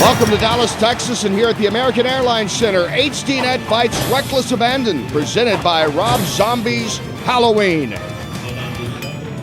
Welcome to Dallas, Texas, and here at the American Airlines Center, Hdnet Fights Reckless Abandon, presented by Rob Zombie's Halloween.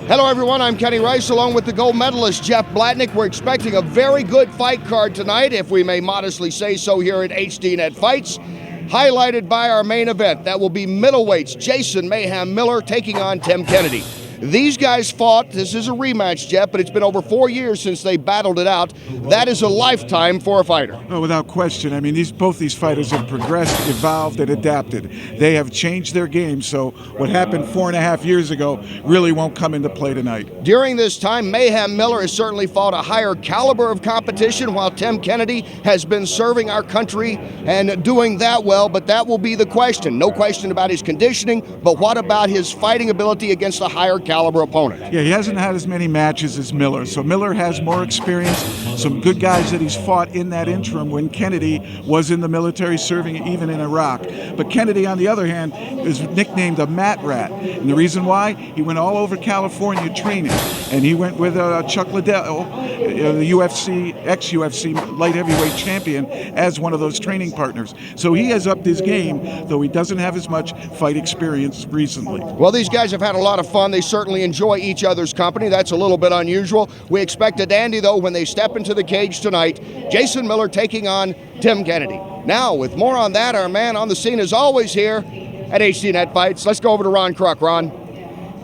Hello, everyone. I'm Kenny Rice, along with the gold medalist, Jeff Blatnick. We're expecting a very good fight card tonight, if we may modestly say so, here at Hdnet Fights, highlighted by our main event. That will be middleweights Jason Mayhem Miller taking on Tim Kennedy. These guys fought. This is a rematch, Jeff, but it's been over 4 years since they battled it out. That is a lifetime for a fighter. Oh, without question. I mean, both these fighters have progressed, evolved, and adapted. They have changed their game, so what happened 4.5 years ago really won't come into play tonight. During this time, Mayhem Miller has certainly fought a higher caliber of competition, while Tim Kennedy has been serving our country and doing that well, but that will be the question. No question about his conditioning, but what about his fighting ability against a higher caliber opponent? Yeah, he hasn't had as many matches as Miller, so Miller has more experience, some good guys that he's fought in that interim when Kennedy was in the military serving even in Iraq. But Kennedy, on the other hand, is nicknamed a mat rat, and the reason why? He went all over California training, and he went with Chuck Liddell, the UFC, ex-UFC light heavyweight champion, as one of those training partners. So he has upped his game, though he doesn't have as much fight experience recently. Well, these guys have had a lot of fun. They certainly enjoy each other's company. That's a little bit unusual. We expect a dandy, though, when they step into the cage tonight. Jason Miller taking on Tim Kennedy. Now, with more on that, our man on the scene is always here at Hdnet Fights. Let's go over to Ron Kruk. Ron.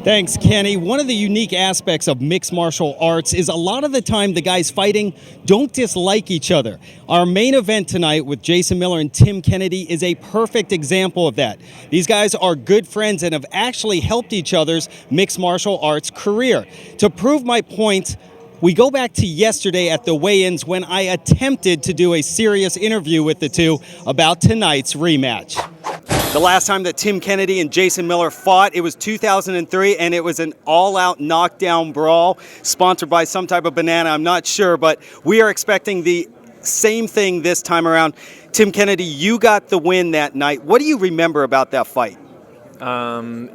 Thanks, Kenny. One of the unique aspects of mixed martial arts is a lot of the time the guys fighting don't dislike each other. Our main event tonight with Jason Miller and Tim Kennedy is a perfect example of that. These guys are good friends and have actually helped each other's mixed martial arts career. To prove my point, we go back to yesterday at the weigh-ins when I attempted to do a serious interview with the two about tonight's rematch. The last time that Tim Kennedy and Jason Miller fought, it was 2003, and it was an all-out knockdown brawl sponsored by some type of banana, I'm not sure, but we are expecting the same thing this time around. Tim Kennedy, you got the win that night. What do you remember about that fight?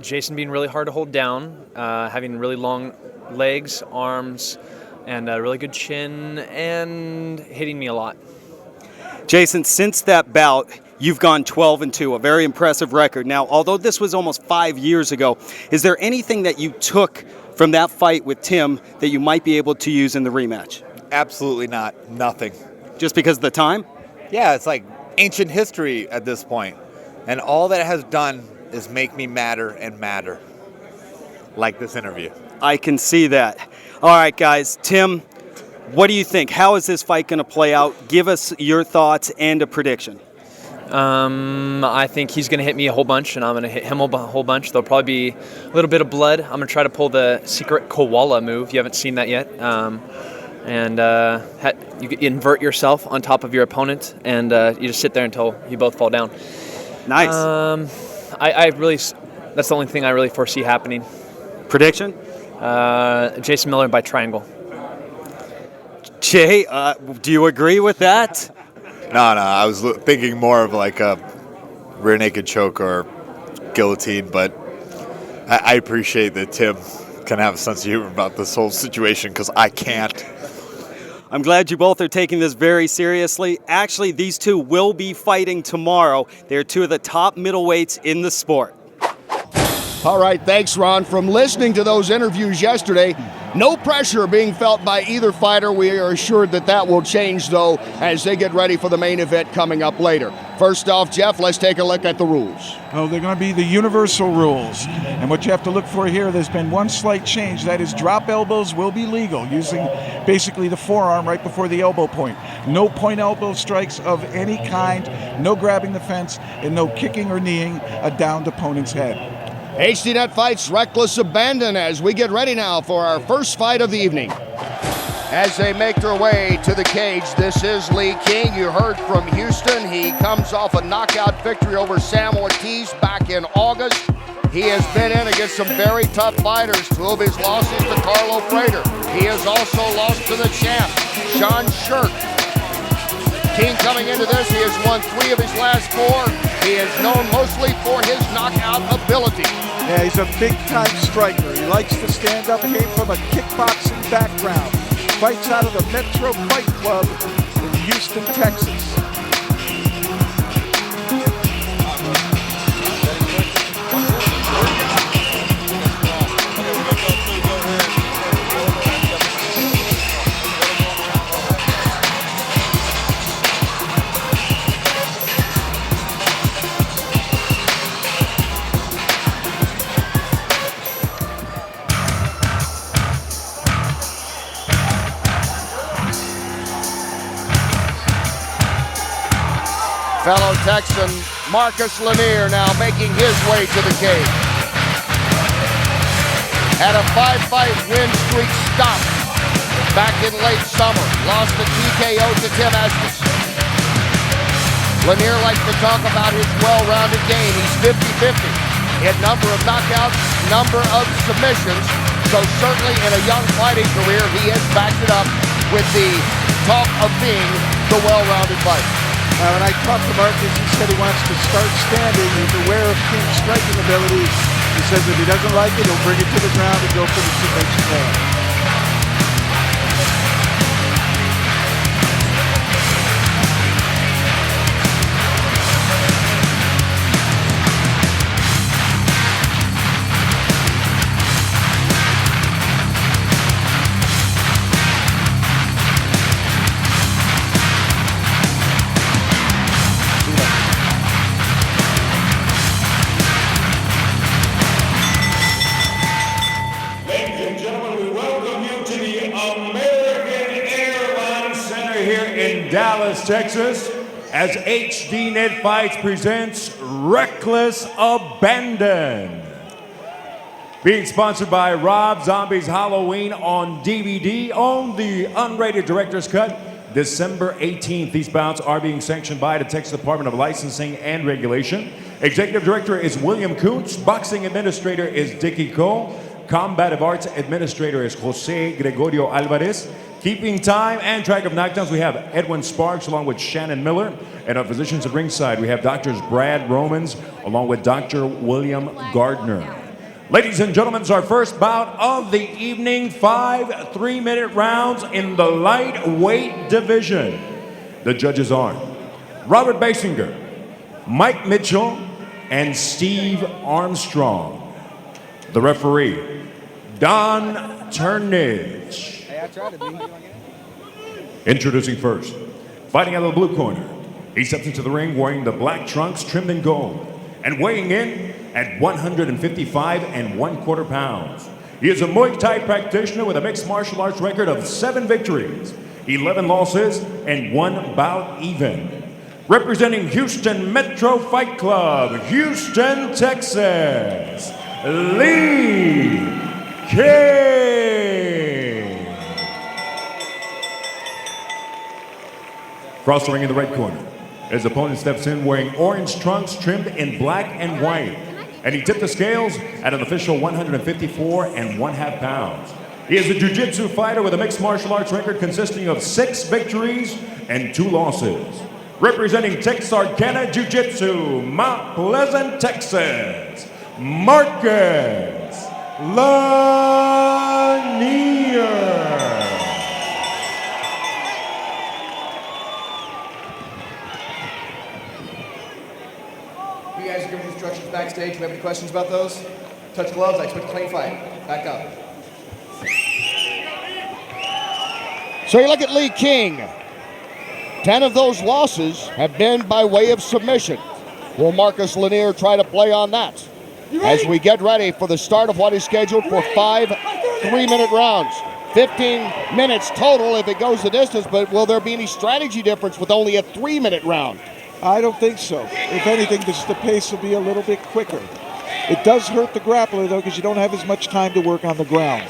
Jason being really hard to hold down, having really long legs, arms, and a really good chin, and hitting me a lot. Jason, since that bout, you've gone 12-2, a very impressive record. Now, although this was almost 5 years ago, is there anything that you took from that fight with Tim that you might be able to use in the rematch? Absolutely not. Nothing. Just because of the time? Yeah, it's like ancient history at this point. And all that it has done is make me madder and madder. Like this interview. I can see that. All right, guys. Tim, what do you think? How is this fight going to play out? Give us your thoughts and a prediction. I think he's going to hit me a whole bunch, and I'm going to hit him a whole bunch. There'll probably be a little bit of blood. I'm going to try to pull the secret koala move. You haven't seen that yet. You invert yourself on top of your opponent, and you just sit there until you both fall down. Nice. That's the only thing I really foresee happening. Prediction? Jason Miller by triangle. Jay, do you agree with that? No, I was thinking more of like a rear naked choke or guillotine, but I appreciate that Tim can have a sense of humor about this whole situation because I can't. I'm glad you both are taking this very seriously. Actually, these two will be fighting tomorrow. They're two of the top middleweights in the sport. All right, thanks, Ron. From listening to those interviews yesterday, no pressure being felt by either fighter. We are assured that that will change, though, as they get ready for the main event coming up later. First off, Jeff, let's take a look at the rules. Oh, they're going to be the universal rules. And what you have to look for here, there's been one slight change. That is drop elbows will be legal, using basically the forearm right before the elbow point. No point elbow strikes of any kind, no grabbing the fence, and no kicking or kneeing a downed opponent's head. Hdnet Fights Reckless Abandon as we get ready now for our first fight of the evening. As they make their way to the cage, this is Lee King. You heard from Houston. He comes off a knockout victory over Sam Ortiz back in August. He has been in against some very tough fighters. 2 of his losses to Carlo Frater. He has also lost to the champ, Sean Shirk. King coming into this, he has won 3 of his last 4. He is known mostly for his knockout ability. Yeah, he's a big-time striker. He likes to stand up, came from a kickboxing background. Fights out of the Metro Fight Club in Houston, Texas. Fellow Texan Marcus Lanier now making his way to the cage. Had a 5-fight win streak stopped back in late summer. Lost the TKO to Tim Estes. Lanier likes to talk about his well-rounded game. He's 50-50. He had number of knockouts, number of submissions. So certainly in a young fighting career, he has backed it up with the talk of being the well-rounded fighter. When I talked to Marcus, he said he wants to start standing. He's aware of King's striking ability. He says if he doesn't like it, he'll bring it to the ground and go for the submission there. Dallas, Texas, as Hdnet Fights presents Reckless Abandon. Being sponsored by Rob Zombie's Halloween on DVD, on the unrated director's cut, December 18th. These bouts are being sanctioned by the Texas Department of Licensing and Regulation. Executive Director is William Kuntz. Boxing Administrator is Dickie Cole. Combative Arts Administrator is Jose Gregorio Alvarez. Keeping time and track of knockdowns, we have Edwin Sparks along with Shannon Miller. And our physicians at ringside, we have Doctors Brad Romans along with Dr. William Gardner. Ladies and gentlemen, it's our first bout of the evening. 5 3-minute rounds in the lightweight division. The judges are Robert Basinger, Mike Mitchell, and Steve Armstrong. The referee, Don Turnage. Introducing first, fighting out of the blue corner. He steps into the ring wearing the black trunks trimmed in gold and weighing in at 155 1/4 pounds. He is a Muay Thai practitioner with a mixed martial arts record of 7 victories, 11 losses, and 1 bout even. Representing Houston Metro Fight Club, Houston, Texas, Lee King. Cross the ring in the right corner. His opponent steps in wearing orange trunks trimmed in black and white. And he tipped the scales at an official 154 1/2 pounds. He is a jiu-jitsu fighter with a mixed martial arts record consisting of 6 victories and 2 losses. Representing Texarkana Jiu-Jitsu, Mount Pleasant, Texas, Marcus Lanier. You guys are giving instructions backstage. Do you have any questions about those? Touch gloves. I expect a clean fight. Back up. So you look at Lee King. 10 of those losses have been by way of submission. Will Marcus Lanier try to play on that as we get ready for the start of what is scheduled for 5 3-minute rounds? 15 minutes total if it goes the distance, but will there be any strategy difference with only a 3-minute round? I don't think so. If anything, the pace will be a little bit quicker. It does hurt the grappler, though, because you don't have as much time to work on the ground.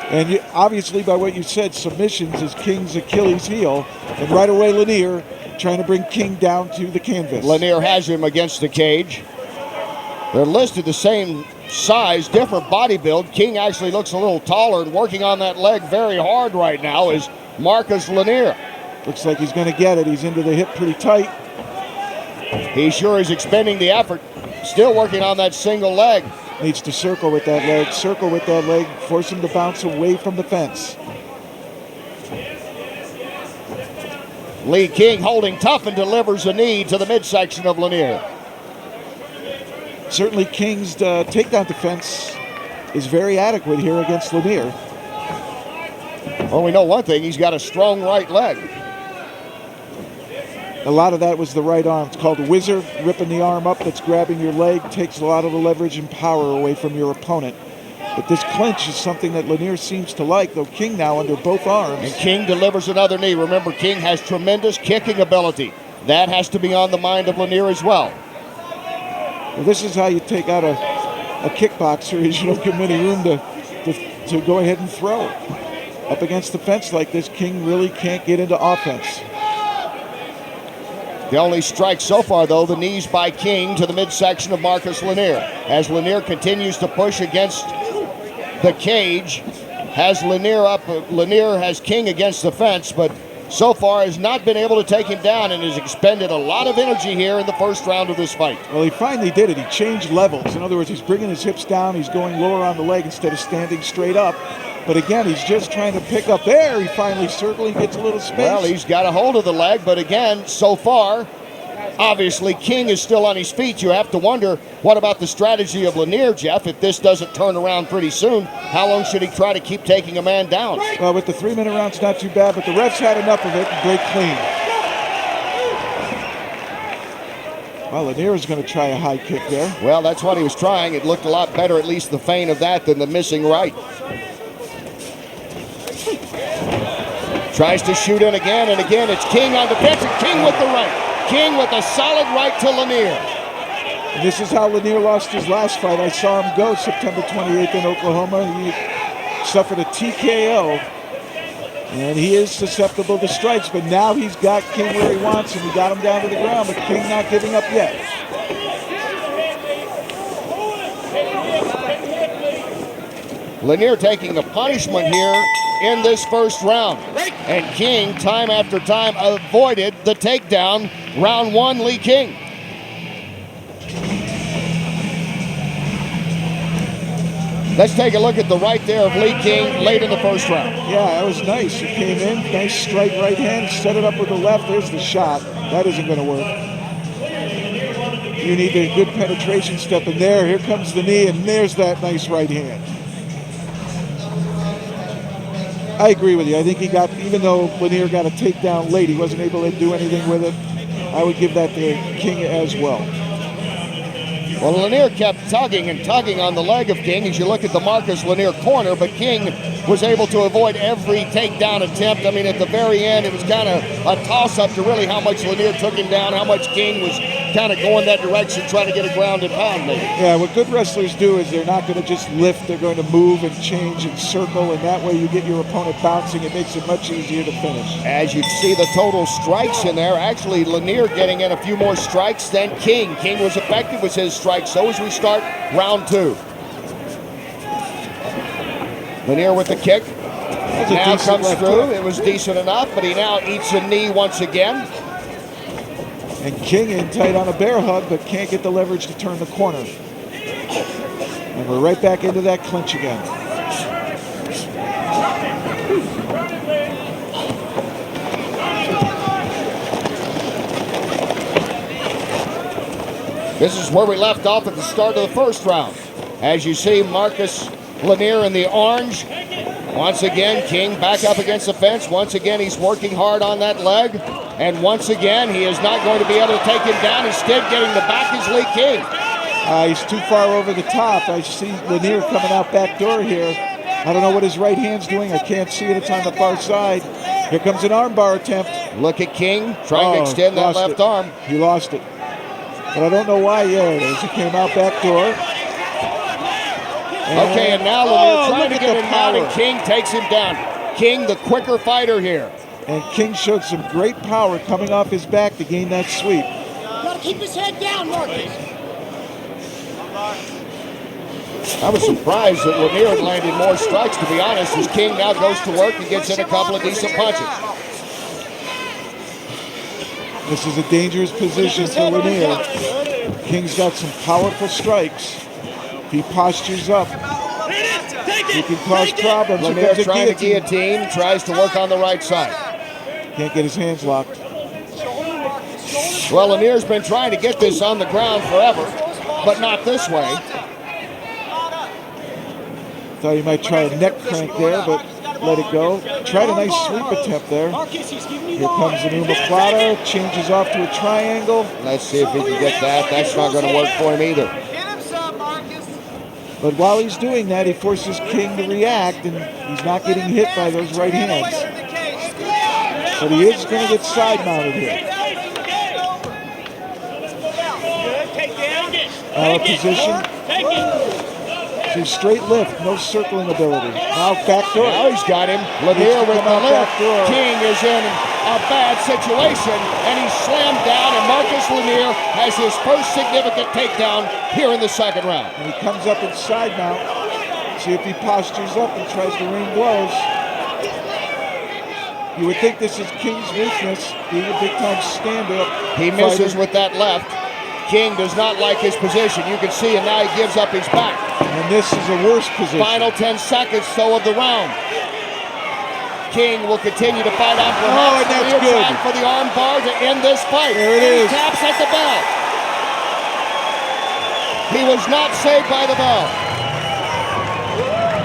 And obviously, by what you said, submissions is King's Achilles heel. And right away, Lanier trying to bring King down to the canvas. Lanier has him against the cage. They're listed the same size, different body build. King actually looks a little taller, and working on that leg very hard right now is Marcus Lanier. Looks like he's going to get it. He's into the hip pretty tight. He sure is expending the effort. Still working on that single leg. Needs to circle with that leg, force him to bounce away from the fence. Lee King holding tough and delivers a knee to the midsection of Lanier. Certainly King's takedown defense is very adequate here against Lanier. Well, we know one thing, he's got a strong right leg. A lot of that was the right arm. It's called a whizzer, ripping the arm up that's grabbing your leg, takes a lot of the leverage and power away from your opponent. But this clinch is something that Lanier seems to like, though King now under both arms. And King delivers another knee. Remember, King has tremendous kicking ability. That has to be on the mind of Lanier as well. Well, this is how you take out a kickboxer, is you don't give him any room to go ahead and throw. Up against the fence like this, King really can't get into offense. The only strike so far, though, the knees by King to the midsection of Marcus Lanier. As Lanier continues to push against the cage, has Lanier up. Lanier has King against the fence, but so far has not been able to take him down and has expended a lot of energy here in the first round of this fight. Well, he finally did it. He changed levels. In other words, he's bringing his hips down. He's going lower on the leg instead of standing straight up. But again, he's just trying to pick up there. He finally circling, gets a little space. Well, he's got a hold of the leg, but again, so far, obviously King is still on his feet. You have to wonder, what about the strategy of Lanier, Jeff? If this doesn't turn around pretty soon, how long should he try to keep taking a man down? Well, with the 3-minute round, it's not too bad, but the refs had enough of it and break clean. Well, Lanier is going to try a high kick there. Well, that's what he was trying. It looked a lot better, at least the feint of that, than the missing right. Tries to shoot in again, and again it's King on defense, and King with the right. King with a solid right to Lanier. And this is how Lanier lost his last fight. I saw him go September 28th in Oklahoma. He suffered a TKO, and he is susceptible to strikes, but now he's got King where he wants him. He got him down to the ground, but King not giving up yet. Lanier taking a punishment here in this first round. And King, time after time, avoided the takedown. Round one, Lee King. Let's take a look at the right there of Lee King late in the first round. Yeah, that was nice. He came in, nice straight right hand, set it up with the left. There's the shot. That isn't going to work. You need a good penetration step in there. Here comes the knee, and there's that nice right hand. I agree with you. I think he got, even though Lanier got a takedown late, he wasn't able to do anything with it. I would give that to King as well. Well, Lanier kept tugging and tugging on the leg of King as you look at the Marcus Lanier corner, but King was able to avoid every takedown attempt. I mean, at the very end, it was kind of a toss-up to really how much Lanier took him down, how much King was kind of going that direction, trying to get a ground and pound maybe. Yeah, what good wrestlers do is they're not going to just lift, they're going to move and change and circle, and that way you get your opponent bouncing. It makes it much easier to finish. As you see the total strikes in there, actually Lanier getting in a few more strikes than King. King was effective with his strikes, so as we start round two. Lanier with the kick. Now comes through. It was decent enough, but he now eats a knee once again. And King in tight on a bear hug, but can't get the leverage to turn the corner. And we're right back into that clinch again. This is where we left off at the start of the first round. As you see, Marcus Lanier in the orange. Once again, King back up against the fence. Once again, he's working hard on that leg. And once again, he is not going to be able to take him down. Instead, getting the back is Lee King. He's too far over the top. I see Lanier coming out back door here. I don't know what his right hand's doing. I can't see it. It's on the far side. Here comes an armbar attempt. Look at King trying to extend that left arm. He lost it. But I don't know why. There it is. He came out back door. Okay, and now Lanier trying to get him out, and King takes him down. King, the quicker fighter here. And King showed some great power coming off his back to gain that sweep. Gotta keep his head down, Marcus. I was surprised that Lanier had landed more strikes, to be honest, as King now goes to work and gets in a couple of decent punches. This is a dangerous position for Lanier. King's got some powerful strikes. He postures up. He can cause problems. Lanier trying to guillotine, tries to work on the right side. Can't get his hands locked. Well, Lanier's been trying to get this on the ground forever, but not this way. Thought he might try a neck crank there, but let it go. Tried a nice sweep attempt there. Here comes the new McCarty, changes off to a triangle. Let's see if he can get that. That's not going to work for him either. But while he's doing that, he forces King to react, and he's not getting hit by those right hands. But he is going to get side-mounted here. Out of position. So straight lift, no circling ability. Now backdoor. Now he's got him. Lanier with the lift. King is in a bad situation, and he's slammed down, and Marcus Lanier has his first significant takedown here in the second round. And he comes up in side mount. See if he postures up and tries to rain blows. You would think this is King's weakness, being a big-time stand-up. He misses with that left. King does not like his position. You can see, and now he gives up his back. And this is a worse position. Final 10 seconds, though, of the round. King will continue to fight on for and that's good. Time for the arm bar to end this fight. There it is. He taps at the bell. He was not saved by the bell.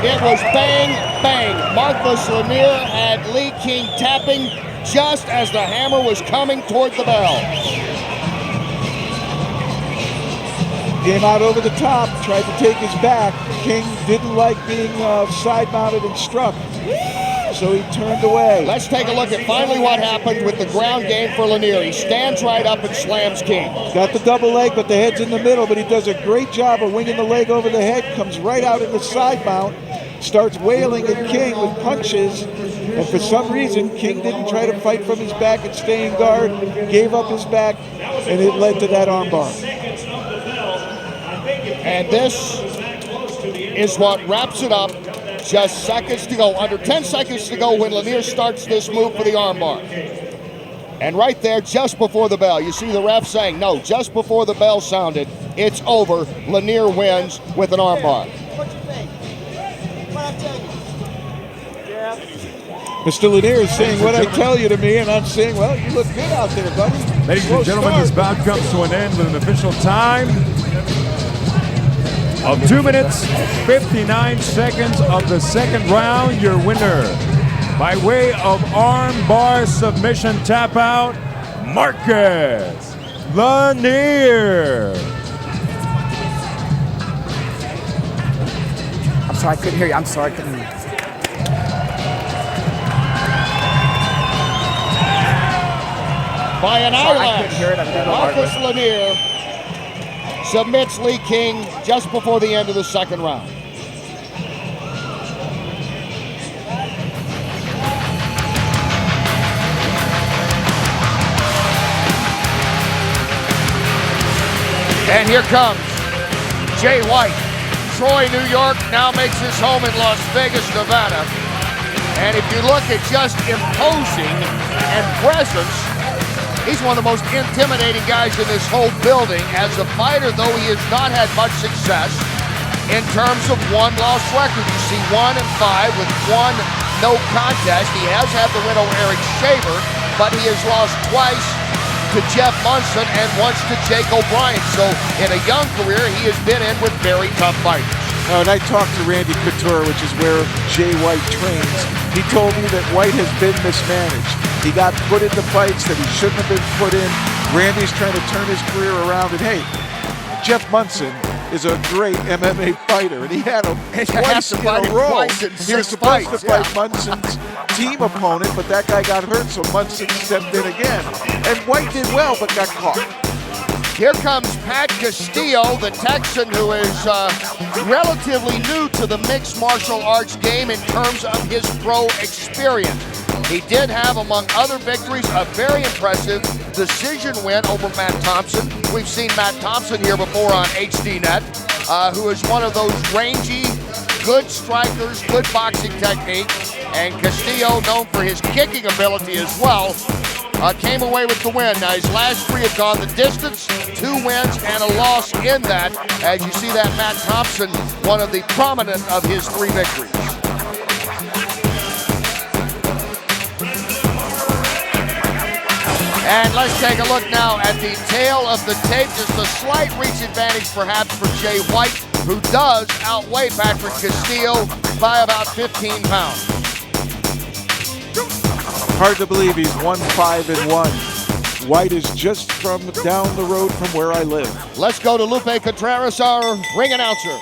It was bang, bang. Marcus Lanier had Lee King tapping just as the hammer was coming toward the bell. Came out over the top, tried to take his back. King didn't like being side-mounted and struck, so he turned away. Let's take a look at finally what happened with the ground game for Lanier. He stands right up and slams King. Got the double leg, but the head's in the middle, but he does a great job of winging the leg over the head, comes right out in the side mount, starts wailing at King with punches, and for some reason, King didn't try to fight from his back and stay in guard, gave up his back, and it led to that armbar. And this is what wraps it up. Just seconds to go, under 10 seconds to go when Lanier starts this move for the armbar. And right there, just before the bell, you see the ref saying, no, just before the bell sounded, it's over. Lanier wins with an armbar. Mr. Lanier is saying what I tell you to me, and I'm saying, well, you look good out there, buddy. Ladies and gentlemen, this bout comes to an end with an official time of 2 minutes, 59 seconds of the second round. Your winner, by way of arm bar submission tap out, Marcus Lanier. I'm sorry, I couldn't hear you. I'm sorry, I couldn't hear you. By an eyelash, hear it. Marcus Lanier submits Lee King just before the end of the second round. And here comes Jay White. Troy, New York, now makes his home in Las Vegas, Nevada. And if you look at just imposing and presence, he's one of the most intimidating guys in this whole building. As a fighter, though, he has not had much success in terms of one-loss record. You see 1-5 with one no contest. He has had the win over Eric Shaver, but he has lost twice to Jeff Munson and once to Jake O'Brien. So in a young career, he has been in with very tough fighters. And I talked to Randy Couture, which is where Jay White trains. He told me that White has been mismanaged. He got put into fights that he shouldn't have been put in. Randy's trying to turn his career around. And hey, Jeff Munson is a great MMA fighter, and he had him twice in a row. He was supposed to fight Munson's team opponent, but that guy got hurt, so Munson stepped in again. And White did well, but got caught. Here comes Pat Castillo, the Texan, who is relatively new to the mixed martial arts game in terms of his pro experience. He did have, among other victories, a very impressive decision win over Matt Thompson. We've seen Matt Thompson here before on Hdnet, who is one of those rangy, good strikers, good boxing technique. And Castillo, known for his kicking ability as well, came away with the win. Now, his last three have gone the distance, 2 wins and a loss in that. As you see that Matt Thompson, one of the prominent of his 3 victories. And let's take a look now at the tail of the tape. Just a slight reach advantage perhaps for Jay White, who does outweigh Patrick Castillo by about 15 pounds. Hard to believe he's 1-5-1. White is just from down the road from where I live. Let's go to Lupe Contreras, our ring announcer.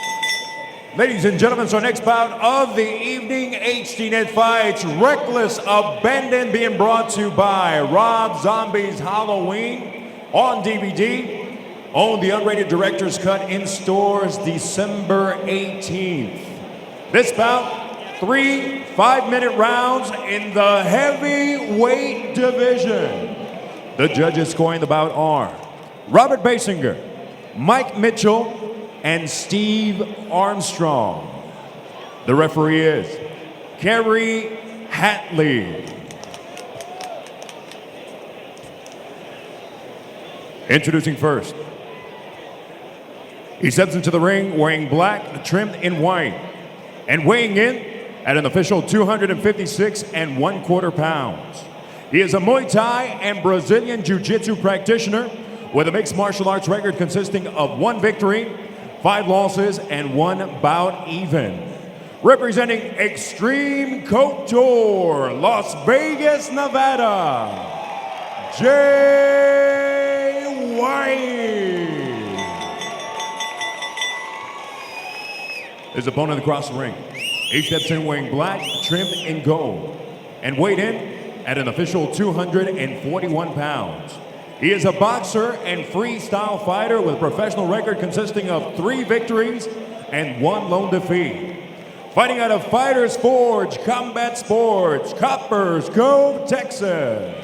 Ladies and gentlemen, so our next bout of the evening, Hdnet fights, Reckless Abandon, being brought to you by Rob Zombie's Halloween on DVD. Own the unrated director's cut in stores December 18th. This bout, 3 5-minute rounds in the heavyweight division. The judges scoring the bout are Robert Basinger, Mike Mitchell, and Steve Armstrong. The referee is Kerry Hatley. Introducing first. He steps into the ring wearing black, trimmed in white, and weighing in at an official 256 1/4 pounds. He is a Muay Thai and Brazilian Jiu-Jitsu practitioner with a mixed martial arts record consisting of 1 victory, 5 losses, and 1 bout even. Representing Extreme Couture, Las Vegas, Nevada, Jay White. His opponent across the ring. He steps in wearing black, trimmed in gold, and weighed in at an official 241 pounds. He is a boxer and freestyle fighter with a professional record consisting of 3 victories and 1 lone defeat. Fighting out of Fighters Forge Combat Sports, Coppers Cove, Texas,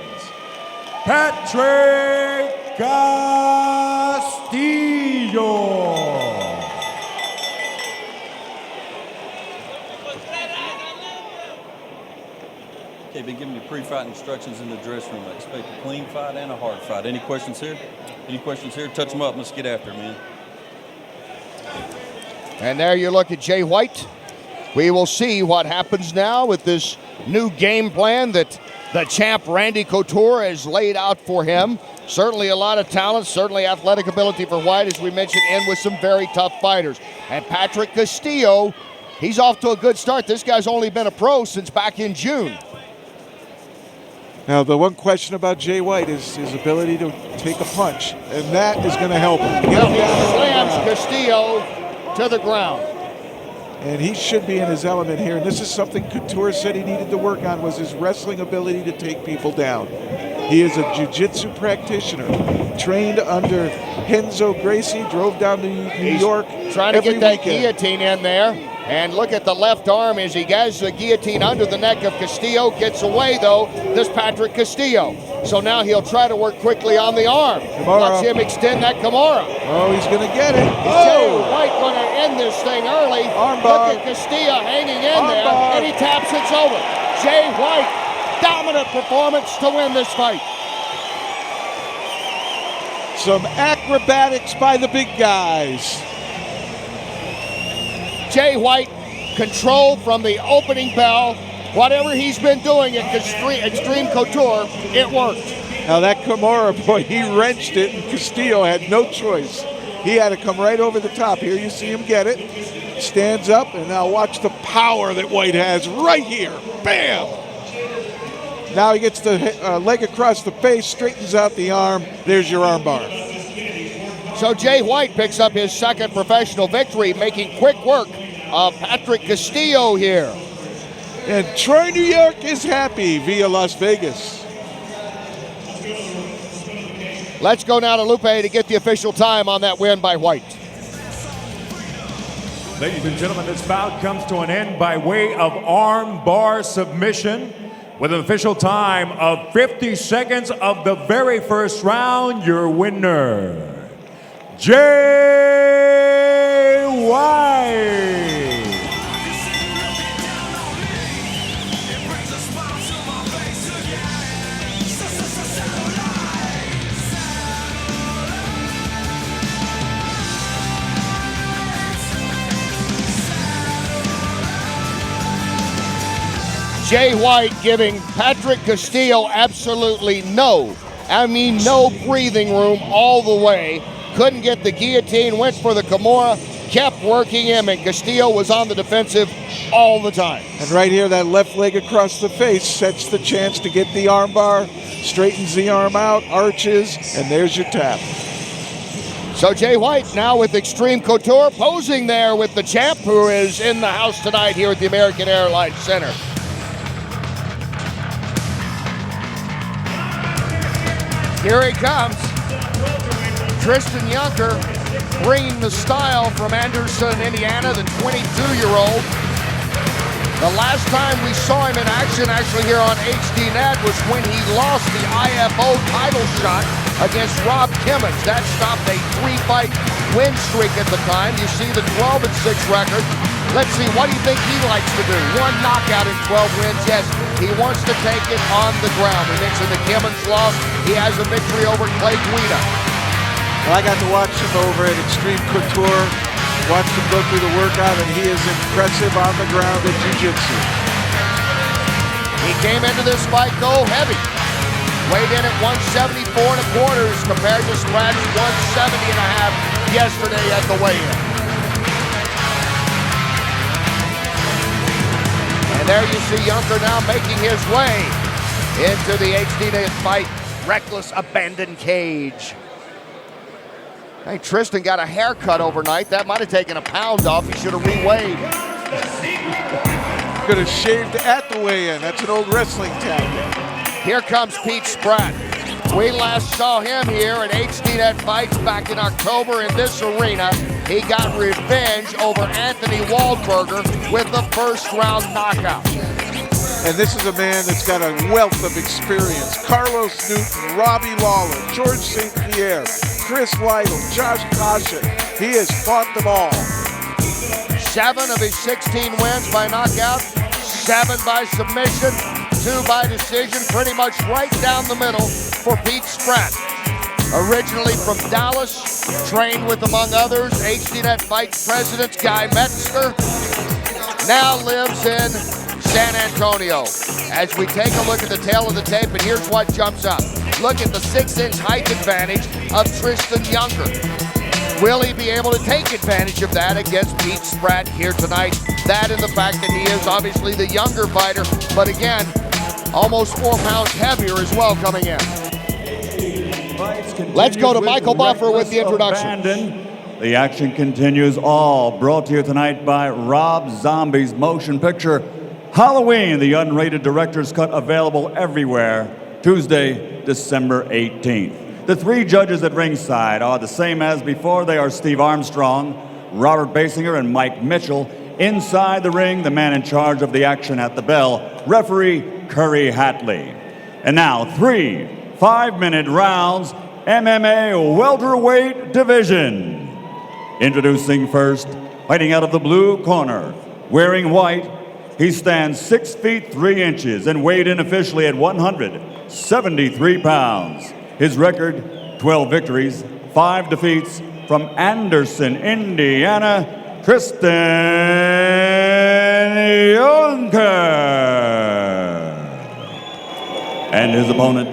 Patrick Castillo. Okay, been giving you pre-fight instructions in the dressing room. I expect a clean fight and a hard fight. Any questions here? Any questions here? Touch them up. Let's get after it, man. And there you look at Jay White. We will see what happens now with this new game plan that the champ Randy Couture has laid out for him. Certainly a lot of talent, certainly athletic ability for White, as we mentioned, and with some very tough fighters. And Patrick Castillo, he's off to a good start. This guy's only been a pro since back in June. Now, the one question about Jay White is his ability to take a punch, and that is going to help him. Well, he slams Castillo to the ground. And he should be in his element here. And this is something Couture said he needed to work on, was his wrestling ability to take people down. He is a jiu-jitsu practitioner, trained under Renzo Gracie, drove down to New York. Trying to get that guillotine in there. And look at the left arm as he gets the guillotine under the neck of Castillo. Gets away, though, this Patrick Castillo. So now he'll try to work quickly on the arm. Watch him extend that Kimura. Oh, he's going to get it. Jay White going to end this thing early. Armbar. Look at Castillo hanging in there, and he taps it's over. Jay White, dominant performance to win this fight. Some acrobatics by the big guys. Jay White, control from the opening bell. Whatever he's been doing at Extreme Couture, it worked. Now that Kimura, boy, he wrenched it, and Castillo had no choice. He had to come right over the top. Here you see him get it. Stands up, and now watch the power that White has right here. Bam! Now he gets the leg across the face, straightens out the arm. There's your armbar. So Jay White picks up his second professional victory, making quick work of Patrick Castillo here. And Troy, New York is happy via Las Vegas. Let's go now to Lupe to get the official time on that win by White. Ladies and gentlemen, this bout comes to an end by way of arm bar submission with an official time of 50 seconds of the very first round. Your winner, Jay White. Jay White giving Patrick Castillo absolutely no I mean, no breathing room all the way. Couldn't get the guillotine, went for the Kimura, kept working him, and Castillo was on the defensive all the time. And right here, that left leg across the face sets the chance to get the arm bar, straightens the arm out, arches, and there's your tap. So Jay White now with Extreme Couture, posing there with the champ, who is in the house tonight here at the American Airlines Center. Here he comes. Tristan Yunker bringing the style from Anderson, Indiana, the 22-year-old. The last time we saw him in action actually here on Hdnet was when he lost the IFO title shot against Rob Kimmons. That stopped a 3-fight win streak at the time. You see the 12-6 record. Let's see, what do you think he likes to do? One knockout in 12 wins. Yes, he wants to take it on the ground. He mentioned the Kimmons loss. He has a victory over Clay Guida. Well, I got to watch him over at Extreme Couture, watched him go through the workout, and he is impressive on the ground at jiu-jitsu. He came into this fight go heavy. Weighed in at 174.25 compared to Spratt's 170.5 yesterday at the weigh-in. And there you see Yunker now making his way into the Hdnet fight reckless abandon cage. Hey, Tristan got a haircut overnight. That might have taken a pound off. He should have reweighed. Could have shaved at the weigh-in. That's an old wrestling tactic. Here comes Pete Spratt. We last saw him here at Hdnet Fights back in October in this arena. He got revenge over Anthony Waldberger with the first-round knockout. And this is a man that's got a wealth of experience. Carlos Newton, Robbie Lawler, George St. Pierre, Chris Lytle, Josh Koscheck. He has fought them all. 7 of his 16 wins by knockout, 7 by submission, 2 by decision, pretty much right down the middle for Pete Spratt. Originally from Dallas, trained with, among others, Hdnet Fights president Guy Metzger, now lives in San Antonio. As we take a look at the tail of the tape, and here's what jumps up. Look at the 6-inch height advantage of Tristan Yunker. Will he be able to take advantage of that against Pete Spratt here tonight? That and the fact that he is obviously the younger fighter, but again, almost 4 pounds heavier as well coming in. Let's go to Michael Buffer with the introduction. The action continues, all brought to you tonight by Rob Zombie's motion picture Halloween, the unrated director's cut, available everywhere Tuesday, December 18th. The 3 judges at ringside are the same as before. They are Steve Armstrong, Robert Basinger, and Mike Mitchell. Inside the ring, the man in charge of the action at the bell, referee Curry Hatley. And now 3 5-minute rounds, MMA welterweight division. Introducing first, fighting out of the blue corner, wearing white, he stands 6 feet 3 inches and weighed in officially at 173 pounds. His record, 12 victories, 5 defeats. From Anderson, Indiana, Tristan Yunker. And his opponent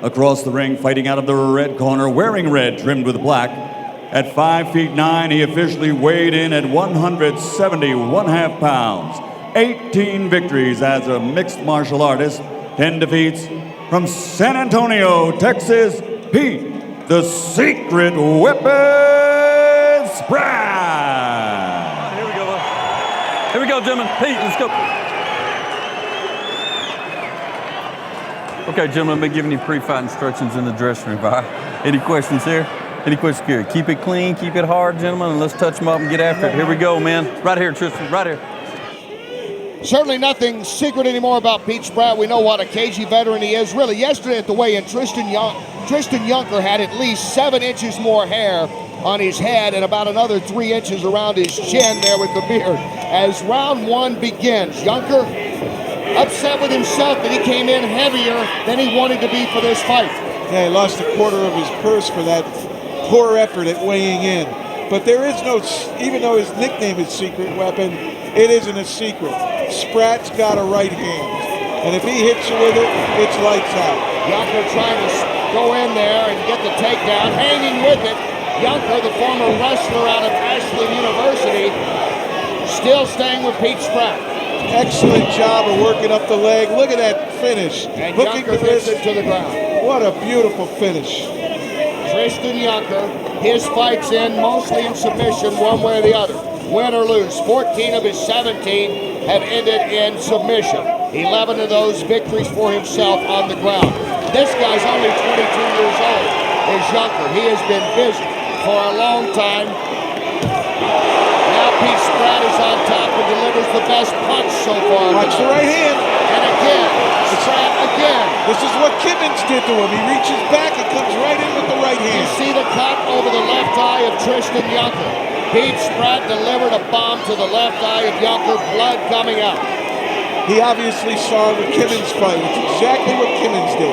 across the ring, fighting out of the red corner, wearing red trimmed with black. At 5 feet 9, he officially weighed in at 171.5 pounds. 18 victories as a mixed martial artist, 10 defeats. From San Antonio, Texas, Pete, the Secret Weapon Spratt. Here we go. Here we go, gentlemen. Pete, let's go. Okay, gentlemen, I've been giving you pre-fight instructions in the dressing room. All right? Any questions here? Any questions here? Keep it clean, keep it hard, gentlemen, and let's touch them up and get after it. Here we go, man. Right here, Tristan, right here. Certainly nothing secret anymore about Pete Spratt. We know what a cagey veteran he is. Really, yesterday at the weigh-in, Tristan Yunker had at least 7 inches more hair on his head and about another 3 inches around his chin there with the beard. As round 1 begins, Yunker upset with himself that he came in heavier than he wanted to be for this fight. Yeah, he lost a quarter of his purse for that poor effort at weighing in. But there is no, even though his nickname is Secret Weapon, it isn't a secret. Spratt's got a right hand. And if he hits you with it, it's lights out. Yunker trying to go in there and get the takedown. Hanging with it, Yunker, the former wrestler out of Ashland University, still staying with Pete Spratt. Excellent job of working up the leg. Look at that finish. And Hooking Yunker the gets wrist. it to the ground. What a beautiful finish. Tristan Yunker, his fights in mostly in submission one way or the other. Win or lose, 14 of his 17 have ended in submission. 11 of those victories for himself on the ground. This guy's only 22 years old, is Yunker. He has been busy for a long time. Now Pete Spratt is on top and delivers the best punch so far. Watch the right hand. And again, Spratt again. This is what Kimmins did to him. He reaches back and comes right in with the right You hand. see the cut over the left eye of Tristan Yunker. Pete Spratt delivered a bomb to the left eye of Yunker, blood coming out. He obviously saw the Kimmins fight. It's exactly what Kimmins did.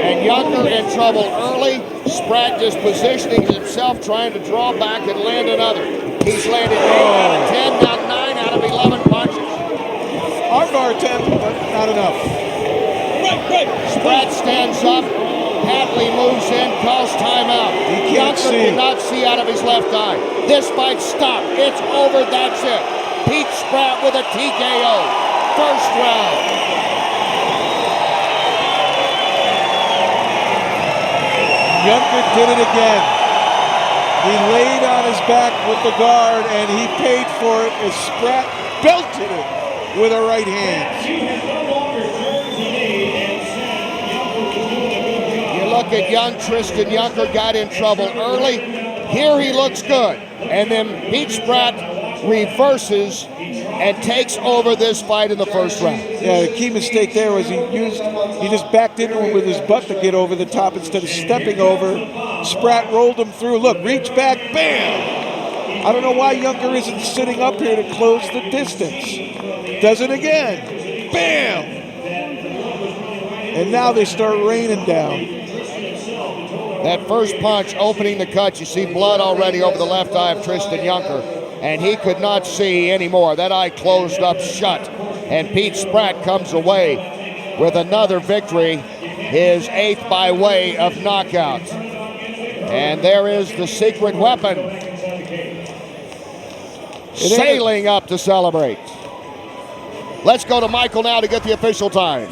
And Yunker in trouble early. Spratt just positioning himself, trying to draw back and land another. He's landed 8 out of 10, now 9 out of 11 punches. Armbar attempt, but not enough. Spratt stands up. Hadley moves in, calls timeout. He can't Yunker see. cannot see out of his left eye. This fight stopped. It's over. That's it. Pete Spratt with a TKO. First round. Yunker did it again. He laid on his back with the guard, and he paid for it as Spratt belted it with a right hand. Look at young Tristan Yunker, got in trouble early. Here he looks good. And then Pete Spratt reverses and takes over this fight in the first round. Yeah, the key mistake there was he just backed into him with his butt to get over the top instead of stepping over. Spratt rolled him through. Look, reach back, bam! I don't know why Yunker isn't sitting up here to close the distance. Does it again, bam! And now they start raining down. That first punch opening the cut, you see blood already over the left eye of Tristan Yunker, and he could not see anymore. That eye closed up shut, and Pete Spratt comes away with another victory, his 8th by way of knockout. And there is the secret weapon sailing up to celebrate. Let's go to Michael now to get the official time.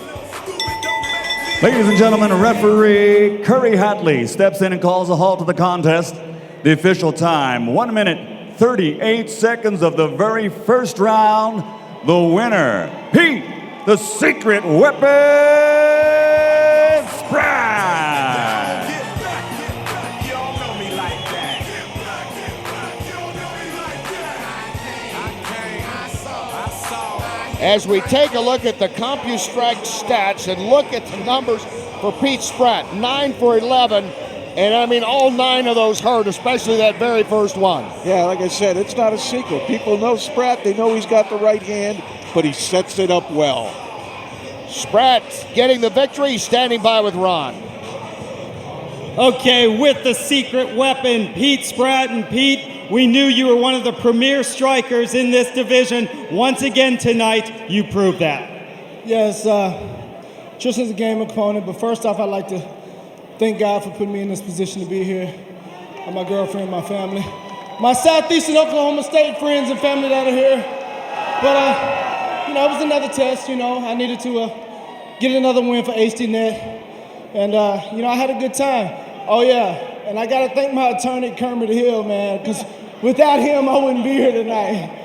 Ladies and gentlemen, referee Curry Hatley steps in and calls a halt to the contest. The official time, 1 minute, 38 seconds of the very first round. The winner, Pete, the secret weapon, Spratt. As we take a look at the CompuStrike stats and look at the numbers for Pete Spratt, 9 for 11, and I mean all 9 of those hurt, especially that very first one. Yeah, like I said, it's not a secret. People know Spratt, they know he's got the right hand, but he sets it up well. Spratt getting the victory, standing by with Ron. Okay, with the secret weapon, Pete Spratt. And Pete, we knew you were one of the premier strikers in this division. Once again tonight, you proved that. Yes, Tristan's a game opponent, but first off, I'd like to thank God for putting me in this position to be here. And my girlfriend, my family, my Southeastern Oklahoma State friends and family that are here. But, it was another test, I needed to get another win for Hdnet. And, I had a good time. Oh, yeah. And I got to thank my attorney, Kermit Hill, man, because without him, I wouldn't be here tonight.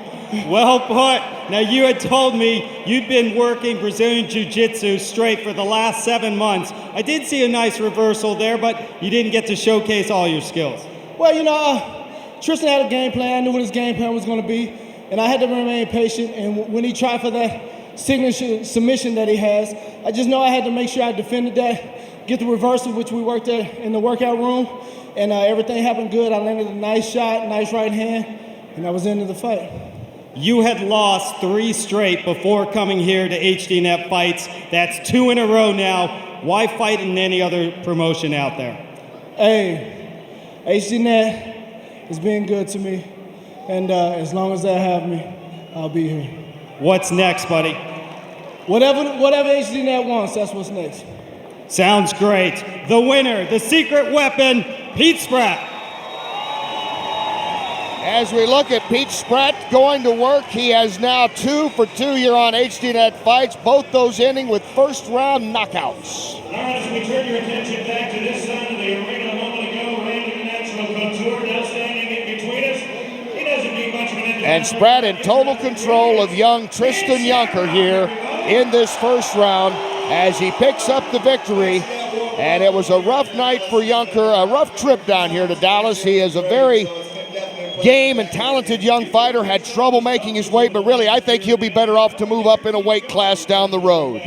Well put. Now, you had told me you'd been working Brazilian Jiu-Jitsu straight for the last 7 months. I did see a nice reversal there, but you didn't get to showcase all your skills. Well, Tristan had a game plan. I knew what his game plan was going to be, and I had to remain patient. And when he tried for that signature submission that he has, I just know I had to make sure I defended that, get the reversal, which we worked at in the workout room, and everything happened good. I landed a nice shot, nice right hand, and that was the end of the fight. You had lost 3 straight before coming here to Hdnet fights. That's 2 in a row now. Why fight in any other promotion out there? Hey, Hdnet is being good to me, and as long as they have me, I'll be here. What's next, buddy? Whatever Hdnet wants, that's what's next. Sounds great. The winner, the secret weapon, Pete Spratt. As we look at Pete Spratt going to work, he has now 2 for 2 here on Hdnet fights, both those ending with first-round knockouts. All right, so we turn your attention back to this side of the arena a moment ago. Randy, the natural couture, now standing in between us. He doesn't need much of an And Spratt in total control of young Tristan Yunker here in this first round as he picks up the victory. And it was a rough night for Yunker, a rough trip down here to Dallas. He is a very game and talented young fighter, had trouble making his weight, but really I think he'll be better off to move up in a weight class down the road.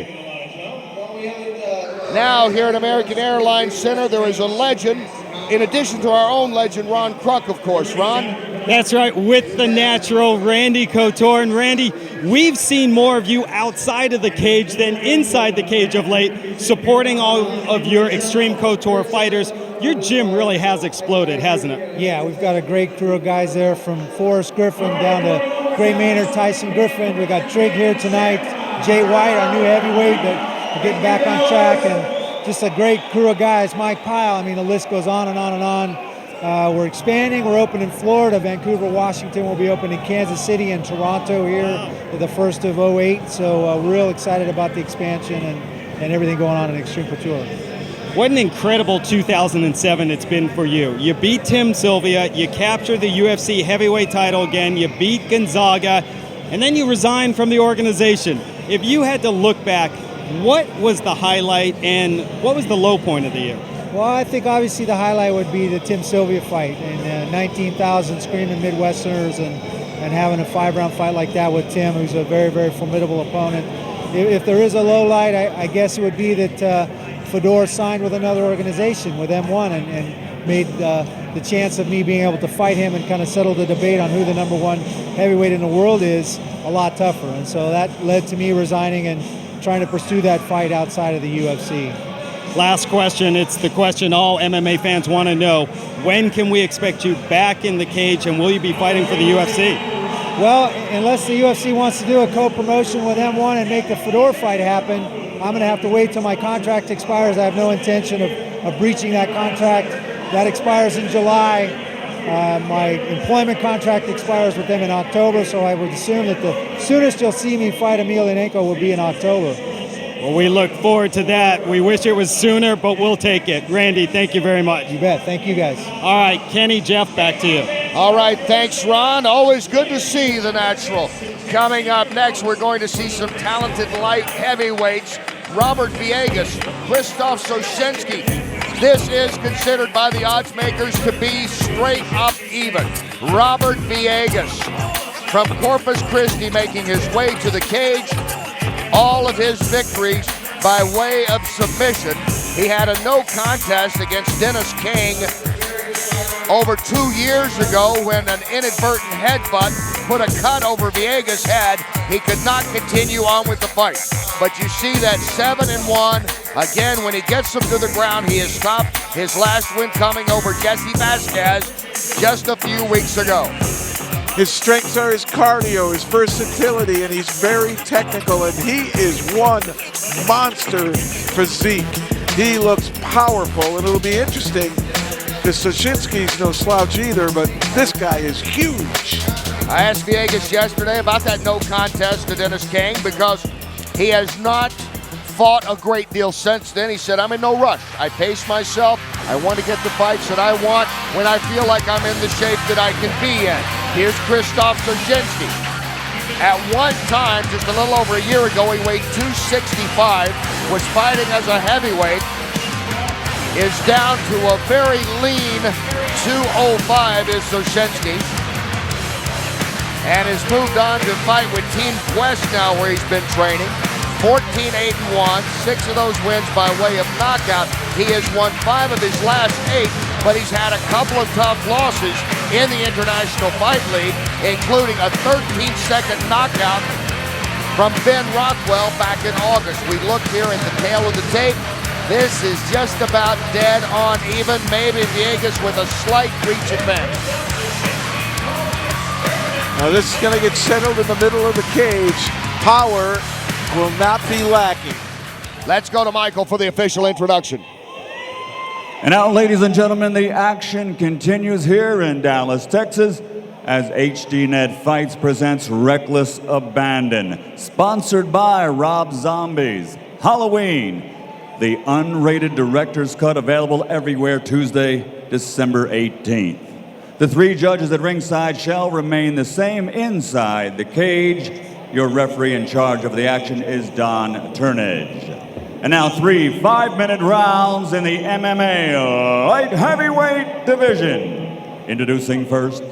Now here at American Airlines Center, there is a legend, in addition to our own legend, Ron Kruk, of course. Ron? That's right, with the natural Randy Couture. And Randy, we've seen more of you outside of the cage than inside the cage of late, supporting all of your Extreme Couture fighters. Your gym really has exploded, hasn't it? Yeah, we've got a great crew of guys there, from Forrest Griffin down to Gray Maynard, Tyson Griffin. We got Trigg here tonight, Jay White, our new heavyweight, that we're getting back on track, and just a great crew of guys. Mike Pyle, I mean, the list goes on and on and on. We're expanding. We're open in Florida, Vancouver, Washington. We'll be open in Kansas City and Toronto here the first of 08. So we're real excited about the expansion and everything going on in Extreme Couture. What an incredible 2007 it's been for you. You beat Tim Sylvia, you captured the UFC heavyweight title again, you beat Gonzaga, and then you resigned from the organization. If you had to look back, what was the highlight and what was the low point of the year? Well, I think obviously the highlight would be the Tim Sylvia fight, and 19,000 screaming Midwesterners, and having a 5-round fight like that with Tim, who's a very, very formidable opponent. If there is a low light, I guess it would be that Fedor signed with another organization, with M1, and made the chance of me being able to fight him and kind of settle the debate on who the #1 heavyweight in the world is a lot tougher. And so that led to me resigning and trying to pursue that fight outside of the UFC. Last question, it's the question all MMA fans want to know. When can we expect you back in the cage, and will you be fighting for the UFC? Well, unless the UFC wants to do a co-promotion with M1 and make the Fedor fight happen, I'm going to have to wait till my contract expires. I have no intention of breaching that contract. That expires in July. My employment contract expires with them in October, so I would assume that the soonest you'll see me fight Emelianenko will be in October. Well, we look forward to that. We wish it was sooner, but we'll take it. Randy, thank you very much. You bet. Thank you, guys. All right, Kenny, Jeff, back to you. All right, thanks, Ron. Always good to see the natural. Coming up next, we're going to see some talented light heavyweights. Robert Villegas, Krzysztof Soszynski. This is considered by the odds makers to be straight up even. Robert Villegas from Corpus Christi making his way to the cage. All of his victories by way of submission. He had a no contest against Dennis King over 2 years ago when an inadvertent headbutt put a cut over Villegas' head. He could not continue on with the fight. But you see that 7-1. Again, when he gets him to the ground, he has stopped. His last win coming over Jesse Vasquez just a few weeks ago. His strengths are his cardio, his versatility, and he's very technical, and he is one monster physique. He looks powerful, and it'll be interesting because Soszynski's no slouch either, but this guy is huge. I asked Villegas yesterday about that no contest to Dennis King because he has not fought a great deal since then. He said, I'm in no rush. I pace myself. I want to get the fights that I want when I feel like I'm in the shape that I can be in. Here's Krzysztof Soszynski. At one time, just a little over a year ago, he weighed 265, was fighting as a heavyweight, is down to a very lean 205 is Soszynski, and has moved on to fight with Team Quest now, where he's been training. 14-8-1, 6 of those wins by way of knockout. He has won 5 of his last 8, but he's had a couple of tough losses in the International Fight League, including a 13-second knockout from Ben Rockwell back in August. We look here at the tail of the tape. This is just about dead on even, maybe Villegas with a slight reach advantage. Now this is going to get settled in the middle of the cage. Power will not be lacking. Let's go to Michael for the official introduction. And now, ladies and gentlemen, the action continues here in Dallas, Texas, as Hdnet Fights presents Reckless Abandon, sponsored by Rob Zombie's Halloween, the unrated director's cut, available everywhere Tuesday, December 18th. The three judges at ringside shall remain the same inside the cage. Your referee in charge of the action is Don Turnage. And now 3 5-minute rounds in the MMA light heavyweight division. Introducing first,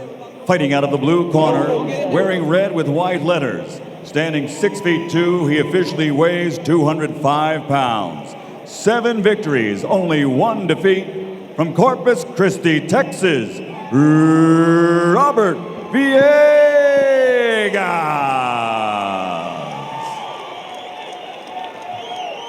fighting out of the blue corner, wearing red with white letters. Standing 6'2", he officially weighs 205 pounds. 7 victories, only 1 defeat. From Corpus Christi, Texas, Robert Villegas.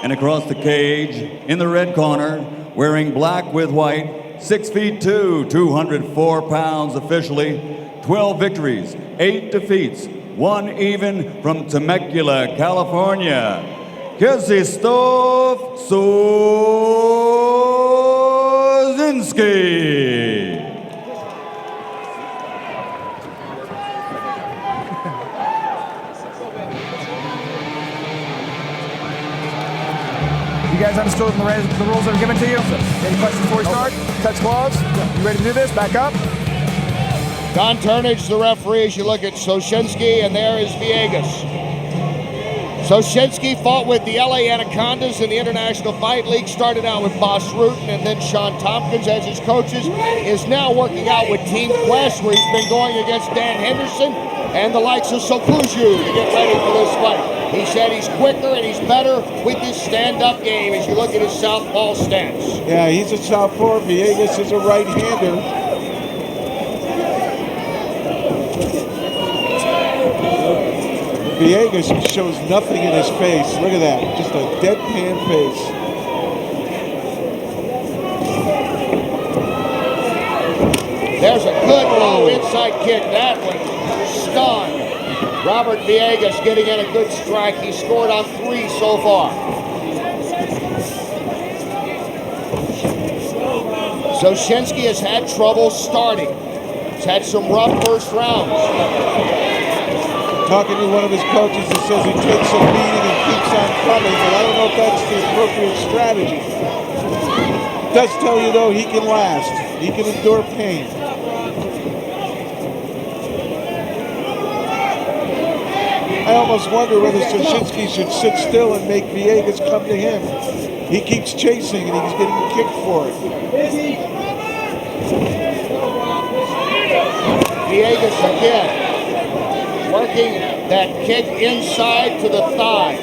And across the cage, in the red corner, wearing black with white, 6'2", 204 pounds officially, 12 victories, 8 defeats, 1 even, from Temecula, California, Krzysztof Soszynski. You guys understood the rules that are given to you? Any questions before we start? Touch gloves. You ready to do this? Back up. Don Turnage, the referee, as you look at Soszynski, and there is Villegas. Soszynski fought with the LA Anacondas in the International Fight League, started out with Boss Rutan and then Sean Tompkins as his coaches, is now working out with Team Quest, where he's been going against Dan Henderson and the likes of Sokuju to get ready for this fight. He said he's quicker and he's better with his stand-up game as you look at his southpaw stance. Yeah, he's a southpaw. Villegas is a right-hander. Villegas shows nothing in his face. Look at that, just a deadpan face. There's a good low inside kick. That one stunned. Robert Villegas getting in a good strike. He scored on 3 so far. Soszynski has had trouble starting. He's had some rough first rounds. Talking to one of his coaches that says he takes a beating and keeps on coming, but I don't know if that's the appropriate strategy. It does tell you, though, he can last. He can endure pain. I almost wonder whether Soszynski should sit still and make Villegas come to him. He keeps chasing and he's getting kicked for it. Villegas again, working that kick inside to the thigh.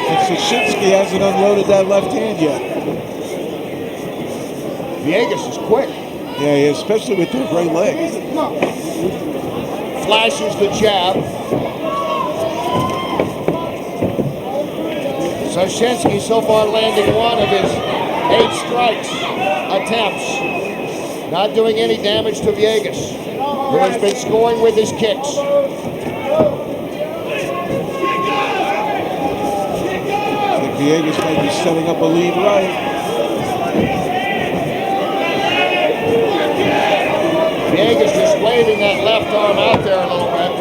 And Soszynski hasn't unloaded that left hand yet. Villegas is quick. Yeah, he is, especially with that right leg. Flashes the jab. Soszynski so far landing 1 of his 8 strikes attempts. Not doing any damage to Villegas, who has been scoring with his kicks. I think Villegas might be setting up a lead right. Villegas just waving that left arm out there a little bit.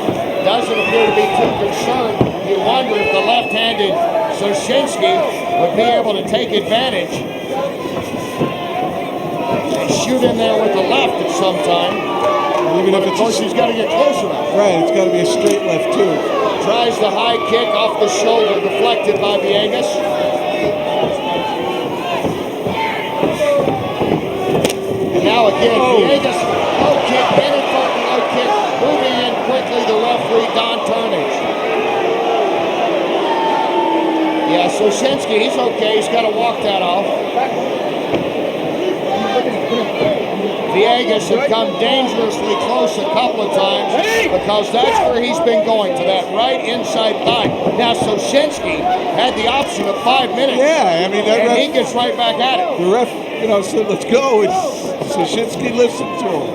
Doesn't appear to be too concerned. You wonder if the left-handed Soszynski would be able to take advantage and shoot in there with the left at some time. Even if of course, he's got to get close enough. Right, it's got to be a straight left, too. Tries the high kick off the shoulder, deflected by Villegas. And now again, Villegas, low kick, inadvertent low kick, moving in quickly, the referee, Don Turnage. Yeah, Soszynski, he's okay, he's got to walk that off. Villegas had come dangerously close a couple of times because that's where he's been going, to that right inside thigh. Now Soszynski had the option of 5 minutes. Yeah, I mean, that and he gets right back at it. The ref, said let's go, and Soszynski listened to him.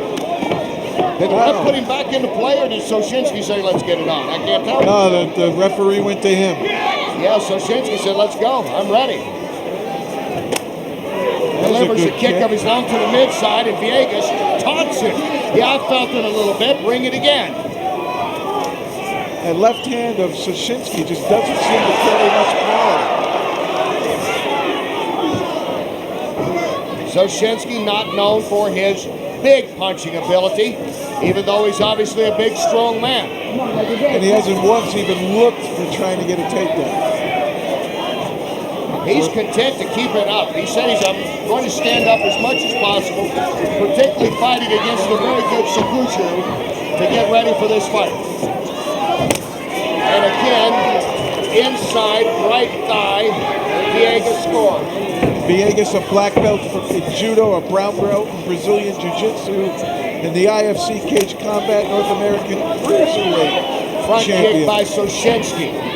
Did the ref put him back into play, or did Soszynski say, let's get it on? I can't tell. No, the referee went to him. Yeah, Soszynski said, let's go. I'm ready. Delivers a kick of his own to the mid side, and Villegas taunts him. Yeah, I felt it a little bit. Bring it again. That left hand of Soszynski just doesn't seem to carry much power. Soszynski not known for his big punching ability, even though he's obviously a big, strong man. And he hasn't once even looked for trying to get a takedown. He's content to keep it up. He said he's going to stand up as much as possible, particularly fighting against the very good Sakuchu to get ready for this fight. And again, inside right thigh, Villegas scores. Villegas, a black belt in judo, a brown belt in Brazilian jiu-jitsu, and the IFC Cage Combat North American Cruiserweight Front champion. kick by Soszynski.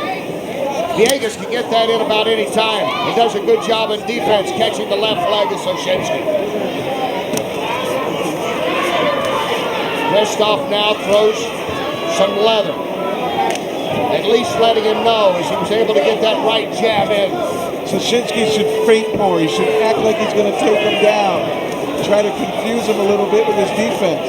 Villegas can get that in about any time. He does a good job in defense, catching the left leg of Soszynski. Krzysztof now throws some leather, at least letting him know as he was able to get that right jab in. Soszynski should feint more. He should act like he's going to take him down. Try to confuse him a little bit with his defense.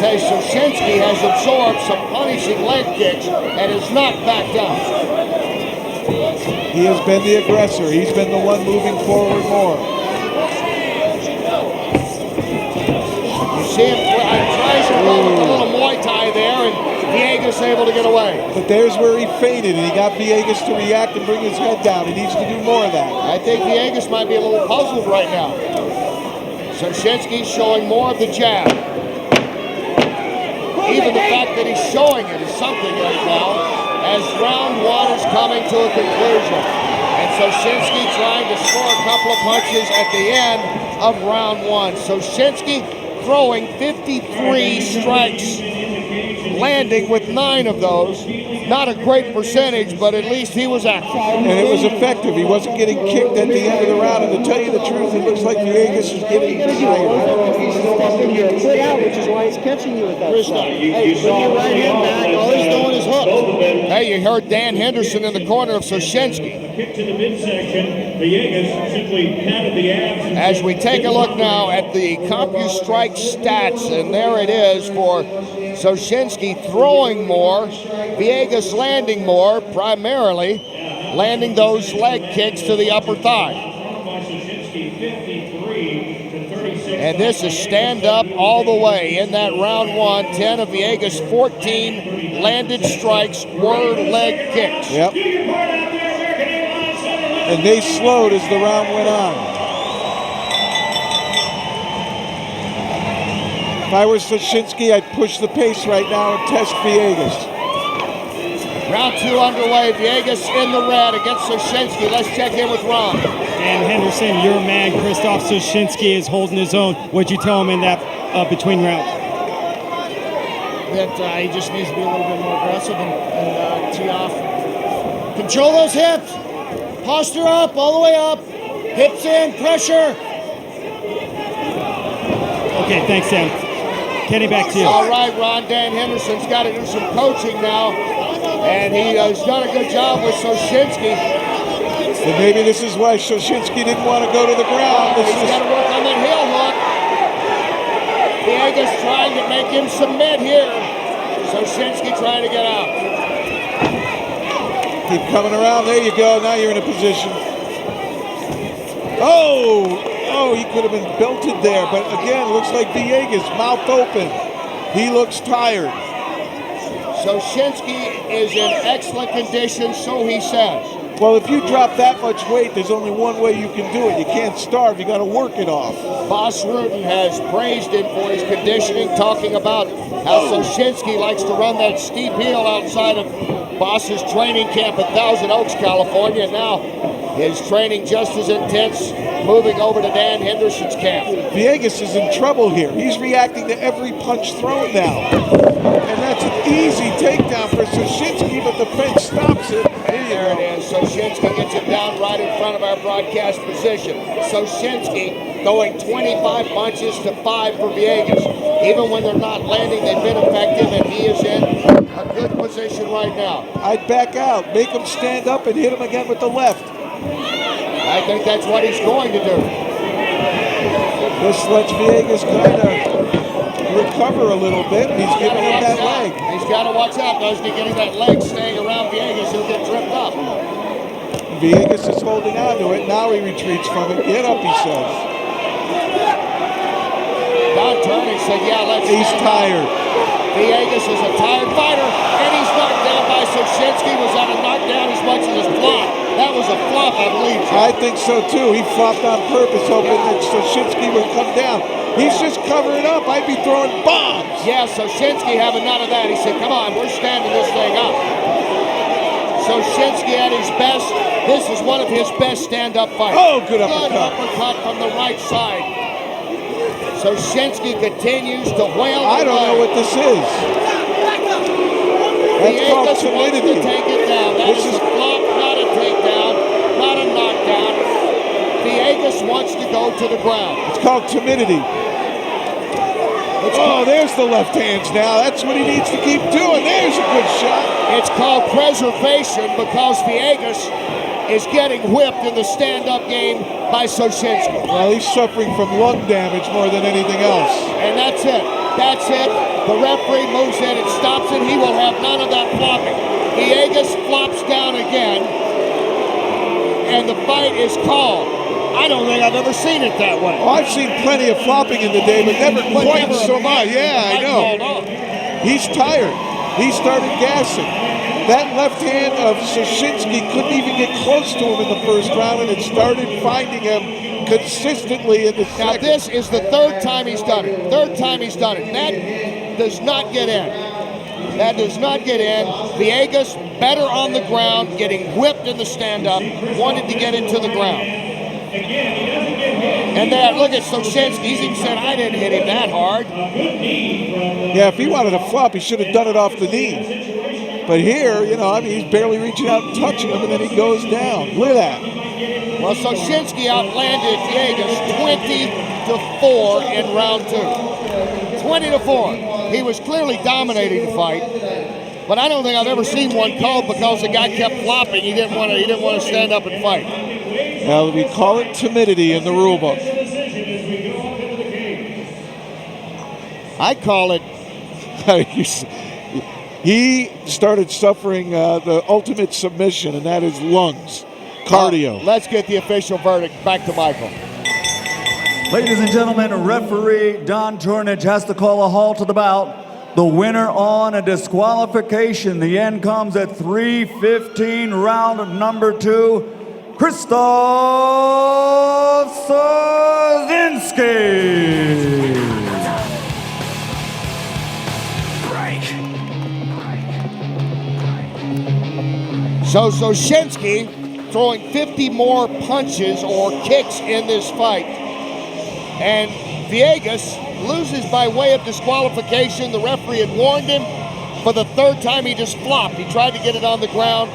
Soszynski has absorbed some punishing leg kicks and has not backed out. He has been the aggressor. He's been the one moving forward more. You see him tries to roll with a little Muay Thai there, and Villegas able to get away. But there's where he feinted, and he got Villegas to react and bring his head down. He needs to do more of that. I think Villegas might be a little puzzled right now. Soszynski's showing more of the jab. Even the fact that he's showing it is something right now, as round one is coming to a conclusion. And Soszynski trying to score a couple of punches at the end of round one. Soszynski throwing 53 strikes, landing with 9 of those. Not a great percentage, but at least he was active. And it was effective. He wasn't getting kicked at the end of the round. And to tell you the truth, it looks like Villegas is getting tired. Split out, which is why he's catching you with that stuff. Hey, put your right hand back, all he's doing is hooks. Hey, you heard Dan Henderson in the corner of Soszynski. Kick to the midsection. Villegas simply patted the abs. As we take a look now at the CompuStrike stats, and there it is for Soszynski throwing more, Villegas landing more, primarily landing those leg kicks to the upper thigh. And this is stand up all the way in that round one. 10 of Villegas' 14 landed strikes were leg kicks. Yep. And they slowed as the round went on. If I were Soszynski, I'd push the pace right now and test Villegas. Round two underway. Villegas in the red against Soszynski. Let's check in with Ron. And Henderson, your man, Krzysztof Soszynski, is holding his own. What'd you tell him in that between rounds? That he just needs to be a little bit more aggressive and tee off. Control those hips. Posture up, all the way up. Hips in, pressure. Okay, thanks, Sam. Kenny, back to you. All right, Ron. Dan Henderson's got to do some coaching now. And he has done a good job with Soszynski. And maybe this is why Soszynski didn't want to go to the ground. He's got to work on that heel hook. Villegas trying to make him submit here. Soszynski trying to get out. Keep coming around. There you go. Now you're in a position. Oh, he could have been belted there. But again, looks like Villegas, mouth open. He looks tired. Soszynski is in excellent condition, so he says. Well, if you drop that much weight, there's only one way you can do it. You can't starve. You got to work it off. Boss Rutan has praised him for his conditioning, talking about how Soszynski likes to run that steep hill outside of Boss's training camp at Thousand Oaks, California. Now his training just as intense, moving over to Dan Henderson's camp. Villegas is in trouble here. He's reacting to every punch thrown now. And that's an easy takedown for Soszynski, but the fence stops it. And there it is. Soszynski gets it down right in front of our broadcast position. Soszynski going 25 punches to 5 for Villegas. Even when they're not landing, they've been effective, and he is in a good position right now. I'd back out, make him stand up and hit him again with the left. I think that's what he's going to do. This lets Villegas kind of recover a little bit. He's giving him that leg. He's got to watch out, doesn't he? Getting that leg staying around Villegas, he'll get tripped up. Villegas is holding on to it. Now he retreats from it. Get up, he says. Don Turner said, yeah, let's He's tired. Villegas is a tired fighter, and he's knocked down by Soszynski. Was that a knockdown as much as a flop? That was a flop, I believe. I think so, too. He flopped on purpose, hoping that Soszynski would come down. He's just covering up. I'd be throwing bombs. Yeah, Soszynski having none of that. He said, come on, we're standing this thing up. Soszynski at his best. This is one of his best stand-up fights. Oh, good uppercut. Good uppercut from the right side. Soszynski continues to wail. I don't know what this is. That's called timidity. To take it down. That is a flop, not a takedown, not a knockdown. Villegas wants to go to the ground. It's called timidity. There's the left hands now. That's what he needs to keep doing. There's a good shot. It's called preservation because Villegas is getting whipped in the stand-up game by Soszynski. Well, he's suffering from lung damage more than anything else. And that's it. That's it. The referee moves in and stops it. He will have none of that flopping. Villegas flops down again, and the fight is called. I don't think I've ever seen it that way. Oh, I've seen plenty of flopping in the day, but never quite so much. Yeah, I know. He's tired. He started gassing. That left hand of Soszynski couldn't even get close to him in the first round, and it started finding him consistently in the second. Now, this is the third time he's done it. Third time he's done it. That does not get in. That does not get in. Villegas better on the ground, getting whipped in the stand-up, wanted to get into the ground. And then look at Soszynski. He's even said, I didn't hit him that hard. Yeah, if he wanted to flop, he should have done it off the knee. But here, he's barely reaching out and touching him, and then he goes down. Look at that. Well, Soszynski outlanded Villegas 20-4 in round 2. 20-4. He was clearly dominating the fight, but I don't think I've ever seen one called because the guy kept flopping. He didn't want to stand up and fight. Now we call it timidity in the rule book. I call it. He started suffering the ultimate submission, and that is lungs, cardio. Let's get the official verdict. Back to Michael. Ladies and gentlemen, referee Don Turnage has to call a halt to the bout. The winner on a disqualification. The end comes at 3:15, round number 2. Krzysztof Soszynski. So Soszynski throwing 50 more punches or kicks in this fight. And Villegas loses by way of disqualification. The referee had warned him. For the third time, he just flopped. He tried to get it on the ground.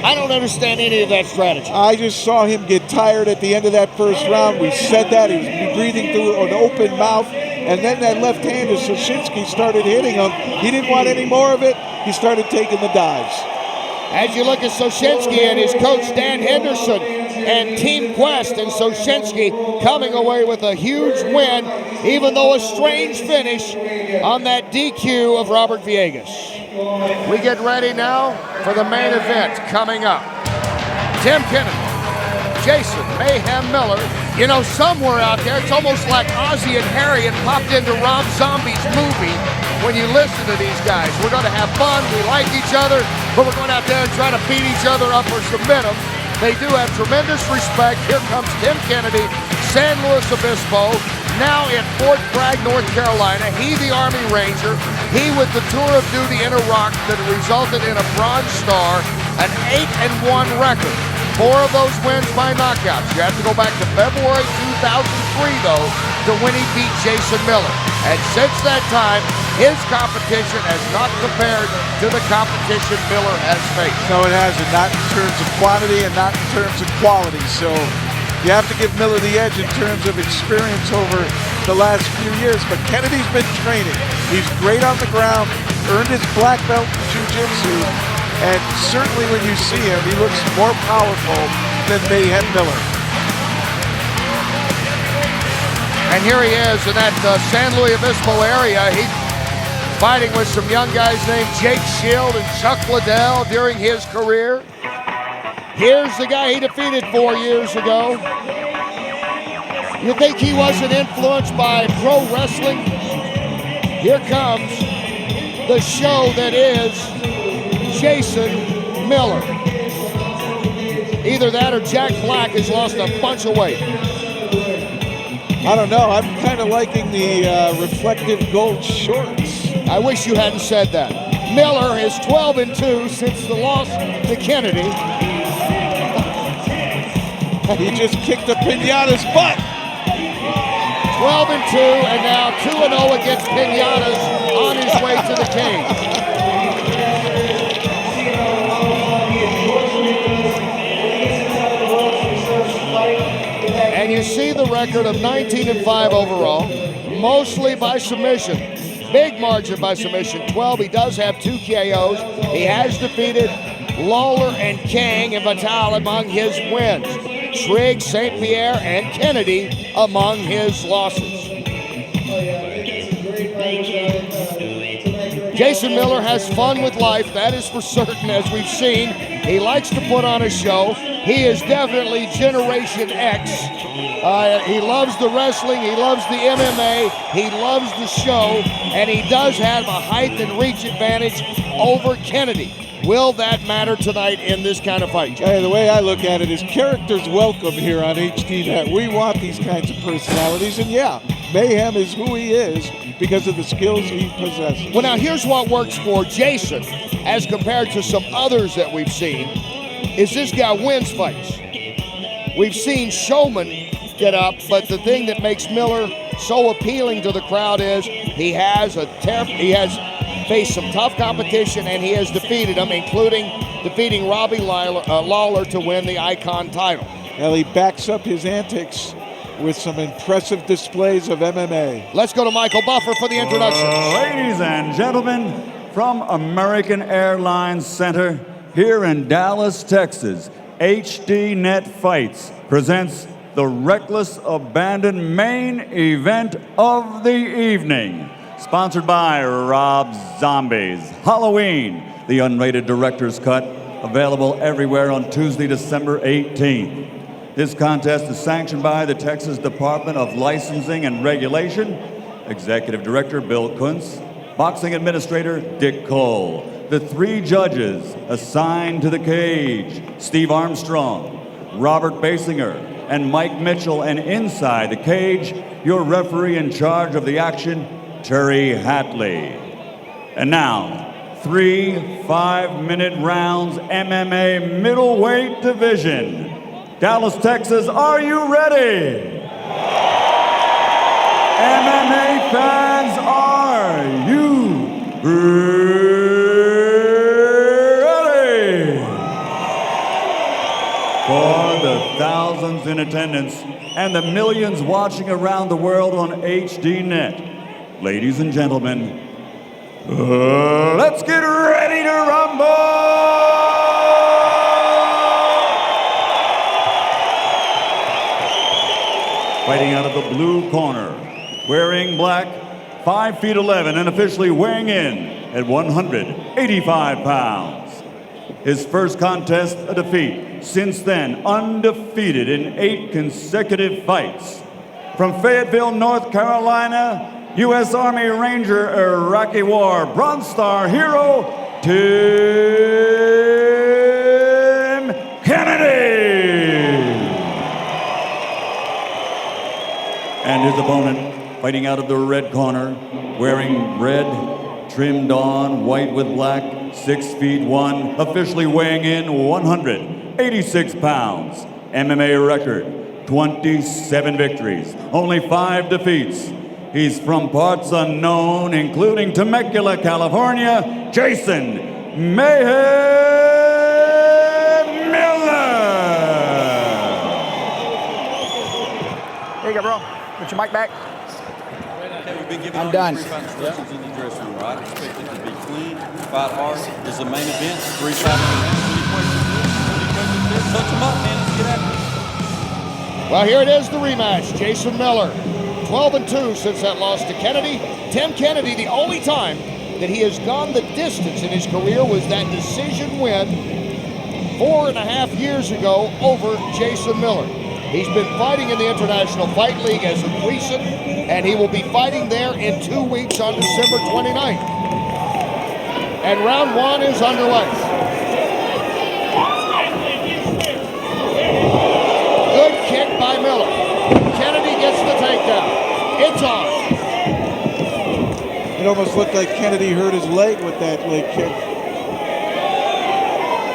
I don't understand any of that strategy. I just saw him get tired at the end of that first round. We said that. He was breathing through an open mouth. And then that left hand of Soszynski started hitting him. He didn't want any more of it. He started taking the dives. As you look at Soszynski and his coach Dan Henderson and Team Quest, and Soszynski coming away with a huge win, even though a strange finish on that DQ of Robert Villegas. We get ready now for the main event coming up. Tim Kennedy, Jason Mayhem Miller. You know, somewhere out there, it's almost like Ozzie and Harriet popped into Rob Zombie's movie. When you listen to these guys, we're going to have fun, we like each other, but we're going out there and try to beat each other up or submit them. They do have tremendous respect. Here comes Tim Kennedy, San Luis Obispo, now in Fort Bragg, North Carolina. He, the Army Ranger, he with the tour of duty in Iraq that resulted in a Bronze Star, an 8-1 record. 4 of those wins by knockouts. You have to go back to February 2003, though, to when he beat Jason Miller. And since that time, his competition has not compared to the competition Miller has faced. No, it hasn't. Not in terms of quantity and not in terms of quality. So you have to give Miller the edge in terms of experience over the last few years. But Kennedy's been training. He's great on the ground, earned his black belt in jiu-jitsu, and certainly when you see him, he looks more powerful than Mayhem Miller. And here he is in that San Luis Obispo area. He's fighting with some young guys named Jake Shield and Chuck Liddell during his career. Here's the guy he defeated 4 years ago. You think he wasn't influenced by pro wrestling? Here comes the show that is Jason Miller. Either that or Jack Black has lost a bunch of weight. I don't know. I'm kind of liking the reflective gold shorts. I wish you hadn't said that. Miller is 12-2 since the loss to Kennedy. He just kicked the Pinata's butt. 12-2, and now 2-0 against Pinatas on his way to the cage. And you see the record of 19-5 overall, mostly by submission. Big margin by submission, 12. He does have 2 KOs. He has defeated Lawler and Kang and Vital among his wins. Trigg, St. Pierre, and Kennedy among his losses. Jason Miller has fun with life, that is for certain, as we've seen. He likes to put on a show. He is definitely Generation X. He loves the wrestling, he loves the MMA, he loves the show, and he does have a height and reach advantage over Kennedy. Will that matter tonight in this kind of fight? Hey, the way I look at it is characters welcome here on Hdnet. We want these kinds of personalities, and yeah, Mayhem is who he is because of the skills he possesses. Well, now here's what works for Jason as compared to some others that we've seen, is this guy wins fights. We've seen showmen get up, but the thing that makes Miller so appealing to the crowd is he has faced some tough competition, and he has defeated them, including defeating Robbie Lawler to win the Icon title. Well, he backs up his antics with some impressive displays of MMA. Let's go to Michael Buffer for the introductions. Ladies and gentlemen, from American Airlines Center here in Dallas, Texas, Hdnet Fights presents the Reckless Abandon main event of the evening. Sponsored by Rob Zombie's Halloween, the unrated director's cut, available everywhere on Tuesday, December 18th. This contest is sanctioned by the Texas Department of Licensing and Regulation, Executive Director Bill Kuntz, Boxing Administrator Dick Cole. The 3 judges assigned to the cage, Steve Armstrong, Robert Basinger, and Mike Mitchell, and inside the cage, your referee in charge of the action, Terry Hatley. And now, 3 5-minute rounds MMA middleweight division. Dallas, Texas, are you ready? MMA fans, are you ready? For the thousands in attendance and the millions watching around the world on Hdnet, ladies and gentlemen, let's get ready to rumble! Fighting out of the blue corner, wearing black, 5'11" and officially weighing in at 185 pounds. His first contest, a defeat. Since then, undefeated in 8 consecutive fights. From Fayetteville, North Carolina, U.S. Army Ranger, Iraqi War, Bronze Star hero, Tim Kennedy. And his opponent, fighting out of the red corner, wearing red, trimmed on, white with black, 6'1", officially weighing in 186 pounds. MMA record, 27 victories, only 5 defeats. He's from parts unknown, including Temecula, California, Jason Mahon Miller. There you go, bro. Put your mic back. I'm done. Instructions in the dressing room, right? Expect it to be clean, fight hard. This is the main event. 3 fights. Any questions? Touch them up, man. Let's get at it. Well, here it is, the rematch. Jason Miller, 12-2 since that loss to Kennedy. Tim Kennedy, the only time that he has gone the distance in his career was that decision win 4.5 years ago over Jason Miller. He's been fighting in the International Fight League as a Gleason, and he will be fighting there in 2 weeks on December 29th. And round 1 is underway. Good kick by Miller. Kennedy gets the takedown. It's on. It almost looked like Kennedy hurt his leg with that leg kick.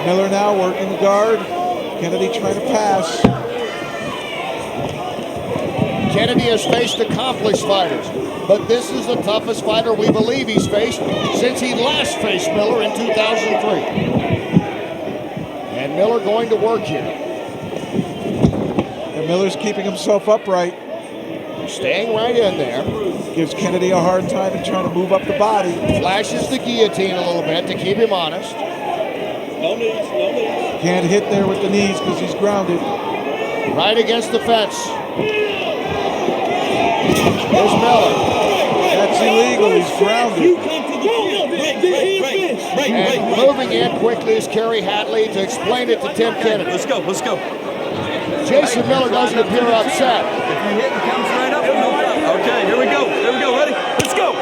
Miller now working the guard. Kennedy trying to pass. Kennedy has faced accomplished fighters, but this is the toughest fighter we believe he's faced since he last faced Miller in 2003. And Miller going to work here. And Miller's keeping himself upright. Staying right in there. Gives Kennedy a hard time and trying to move up the body. Flashes the guillotine a little bit to keep him honest. Can't hit there with the knees because he's grounded. Right against the fence. There's Miller. That's illegal. He's grounded. And moving in quickly is Kerry Hatley to explain it to Tim Kennedy. Let's go. Jason Miller doesn't appear upset. If you hit and come straight up, no problem. Okay, here we go. Ready? Let's go.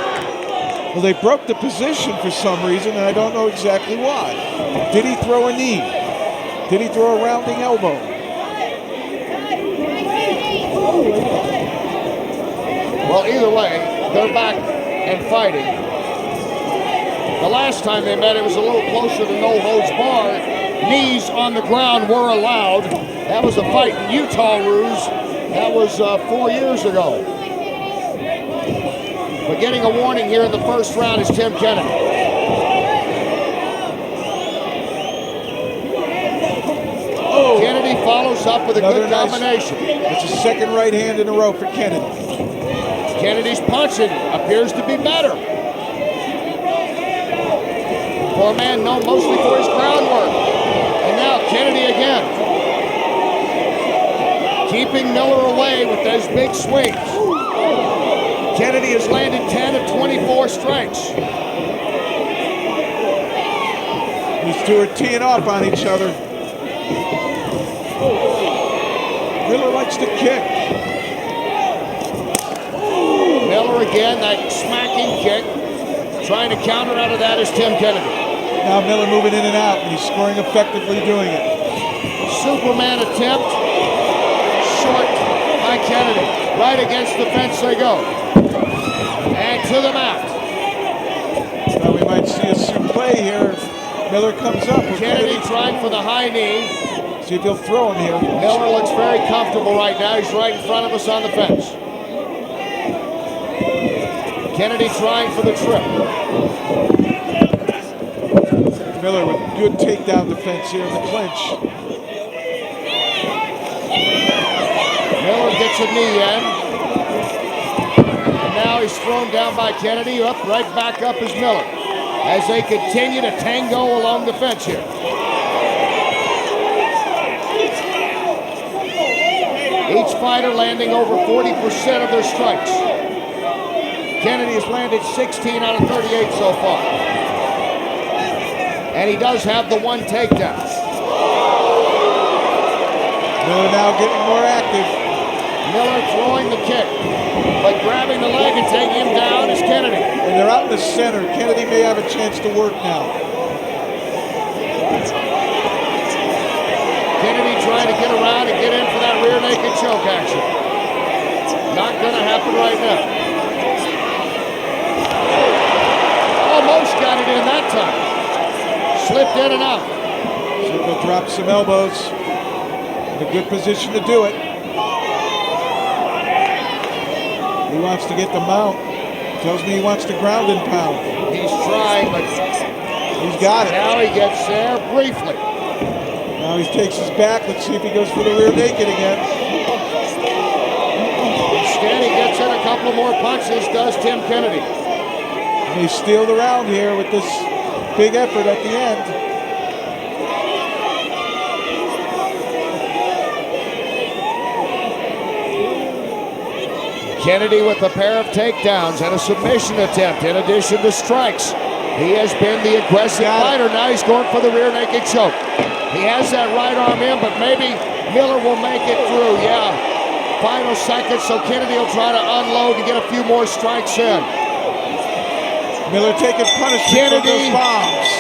Well, they broke the position for some reason, and I don't know exactly why. Did he throw a knee? Did he throw a rounding elbow? Well, either way, they're back and fighting. The last time they met, it was a little closer to no holds barred. Knees on the ground were allowed. That was a fight in Utah, Ruse. That was 4 years ago. But getting a warning here in the first round is Tim Kennedy. Kennedy follows up with a good combination. It's a second right hand in a row for Kennedy. Kennedy's punching appears to be better. For a man known mostly for his groundwork. And now Kennedy again. Keeping Miller away with those big swings. Kennedy has landed 10 of 24 strikes. These two are teeing off on each other. Miller likes to kick. Miller again, that smacking kick. Trying to counter out of that is Tim Kennedy. Now Miller moving in and out, and he's scoring effectively doing it. Superman attempt. Short by Kennedy. Right against the fence they go. And to the mat. Now we might see a suplex here. Miller comes up. Kennedy trying for the high knee. See if he'll throw him here. Miller looks very comfortable right now. He's right in front of us on the fence. Kennedy trying for the trip. Miller with good takedown defense here in the clinch. Miller gets a knee in. And now he's thrown down by Kennedy. Up, right back up is Miller. As they continue to tango along the fence here. Each fighter landing over 40% of their strikes. Kennedy has landed 16 out of 38 so far. And he does have the one takedown. Miller now getting more active. Miller throwing the kick, but grabbing the leg and taking him down is Kennedy. And they're out in the center. Kennedy may have a chance to work now. Kennedy trying to get around and get in for that rear naked choke action. Not going to happen right now. Almost got it in that time. Slipped in and out. So he'll drop some elbows. In a good position to do it. He wants to get the mount. Tells me he wants to ground and pound. He's trying, but he's got it. Now he gets there briefly. Now he takes his back. Let's see if he goes for the rear naked again. Instead, he gets in a couple of more punches, does Tim Kennedy. They steal the round here with this big effort at the end. Kennedy with a pair of takedowns and a submission attempt in addition to strikes. He has been the aggressive fighter. Now he's going for the rear naked choke. He has that right arm in, but maybe Miller will make it through. Yeah, final seconds, so Kennedy will try to unload to get a few more strikes in. Miller taking punishment Kennedy, for those bombs.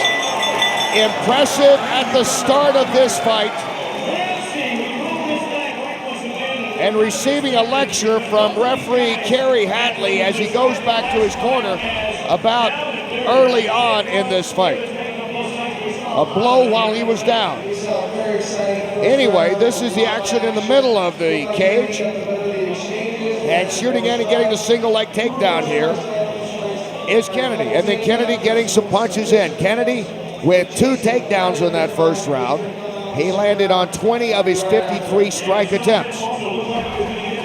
Impressive at the start of this fight. And receiving a lecture from referee Kerry Hatley as he goes back to his corner about early on in this fight. A blow while he was down. Anyway, this is the action in the middle of the cage. And shooting in and getting the single leg takedown here is Kennedy. And then Kennedy getting some punches in. Kennedy with 2 takedowns in that first round. He landed on 20 of his 53 strike attempts.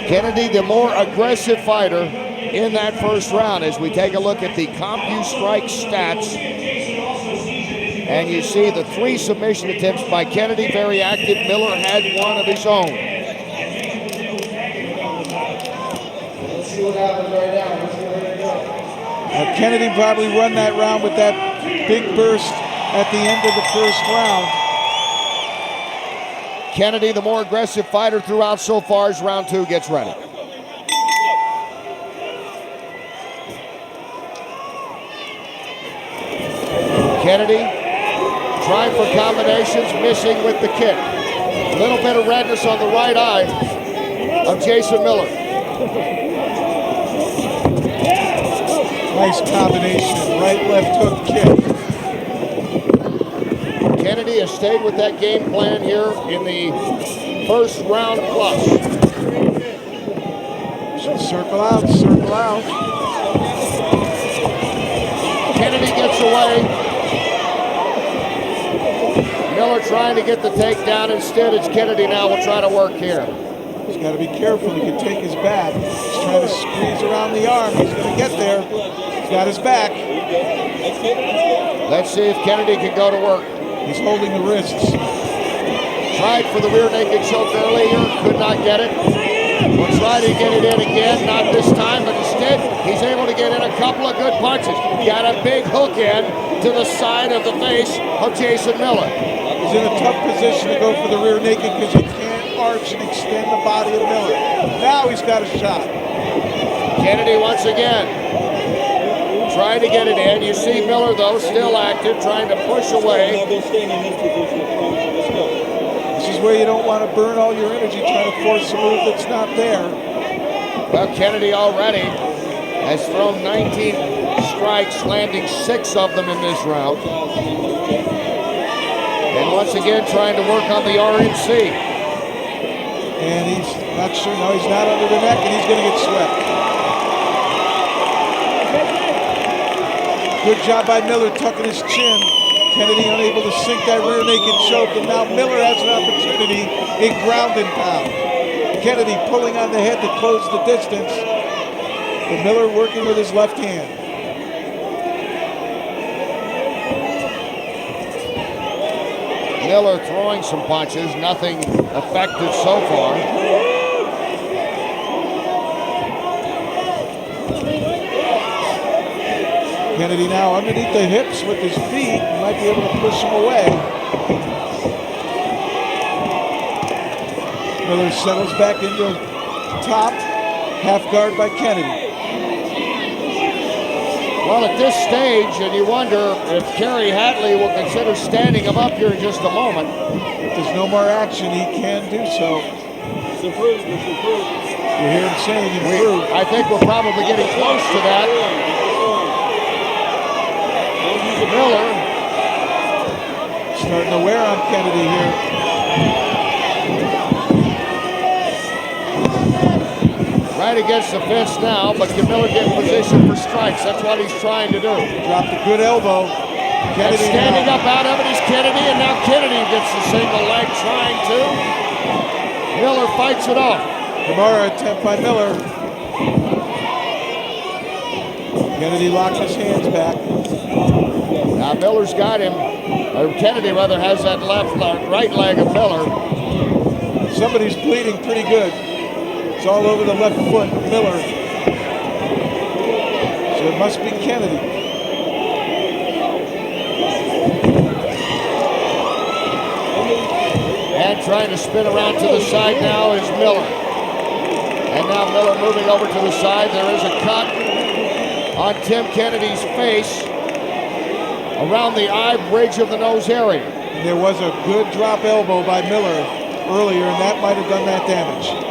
Kennedy, the more aggressive fighter in that first round, as we take a look at the CompuStrike stats. And you see the 3 submission attempts by Kennedy, very active. Miller had 1 of his own. Let's see what happens right now. Kennedy probably run that round with that big burst at the end of the first round. Kennedy, the more aggressive fighter throughout so far, as round 2 gets ready. Kennedy trying for combinations, missing with the kick. A little bit of redness on the right eye of Jason Miller. Nice combination, right, left hook kick. Kennedy has stayed with that game plan here in the first round plus. Circle out, circle out. Kennedy gets away. Miller trying to get the takedown. Instead, it's Kennedy now will try to work here. He's got to be careful. He can take his back. He's trying to squeeze around the arm. He's going to get there. He's got his back. Let's see if Kennedy can go to work. He's holding the wrists. Tried for the rear naked choke earlier, could not get it. Will try to get it in again, not this time, but instead he's able to get in a couple of good punches. Got a big hook in to the side of the face of Jason Miller. He's in a tough position to go for the rear naked because he can't arch and extend the body of Miller. Now he's got a shot. Kennedy once again trying to get it in. You see Miller, though, still active, trying to push away. This is where you don't want to burn all your energy trying to force a move that's not there. Well, Kennedy already has thrown 19 strikes, landing 6 of them in this round. And once again, trying to work on the RNC. And he's not sure. No, he's not under the neck, and he's going to get swept. Good job by Miller tucking his chin. Kennedy unable to sink that rear naked choke, and now Miller has an opportunity in ground and pound. Kennedy pulling on the head to close the distance, but Miller working with his left hand. Miller throwing some punches, nothing effective so far. Kennedy now underneath the hips with his feet, might be able to push him away. Miller settles back into top, half guard by Kennedy. Well, at this stage, and you wonder if Kerry Hatley will consider standing him up here in just a moment. If there's no more action, he can do so. It's improved, it's improved. You hear him saying improved. I think we're probably getting close to that. Miller starting to wear on Kennedy here. Right against the fence now, but can Miller get in position for strikes? That's what he's trying to do. Dropped a good elbow. Kennedy standing up out of it is Kennedy, and now Kennedy gets the single leg trying to. Miller fights it off. Kimura attempt by Miller. Kennedy locks his hands back. Now Miller's got him, or Kennedy rather has that right leg of Miller. Somebody's bleeding pretty good. It's all over the left foot of Miller. So it must be Kennedy. And trying to spin around to the side now is Miller. And now Miller moving over to the side. There is a cut on Tim Kennedy's face around the eye bridge of the nose area. And there was a good drop elbow by Miller earlier, and that might have done that damage.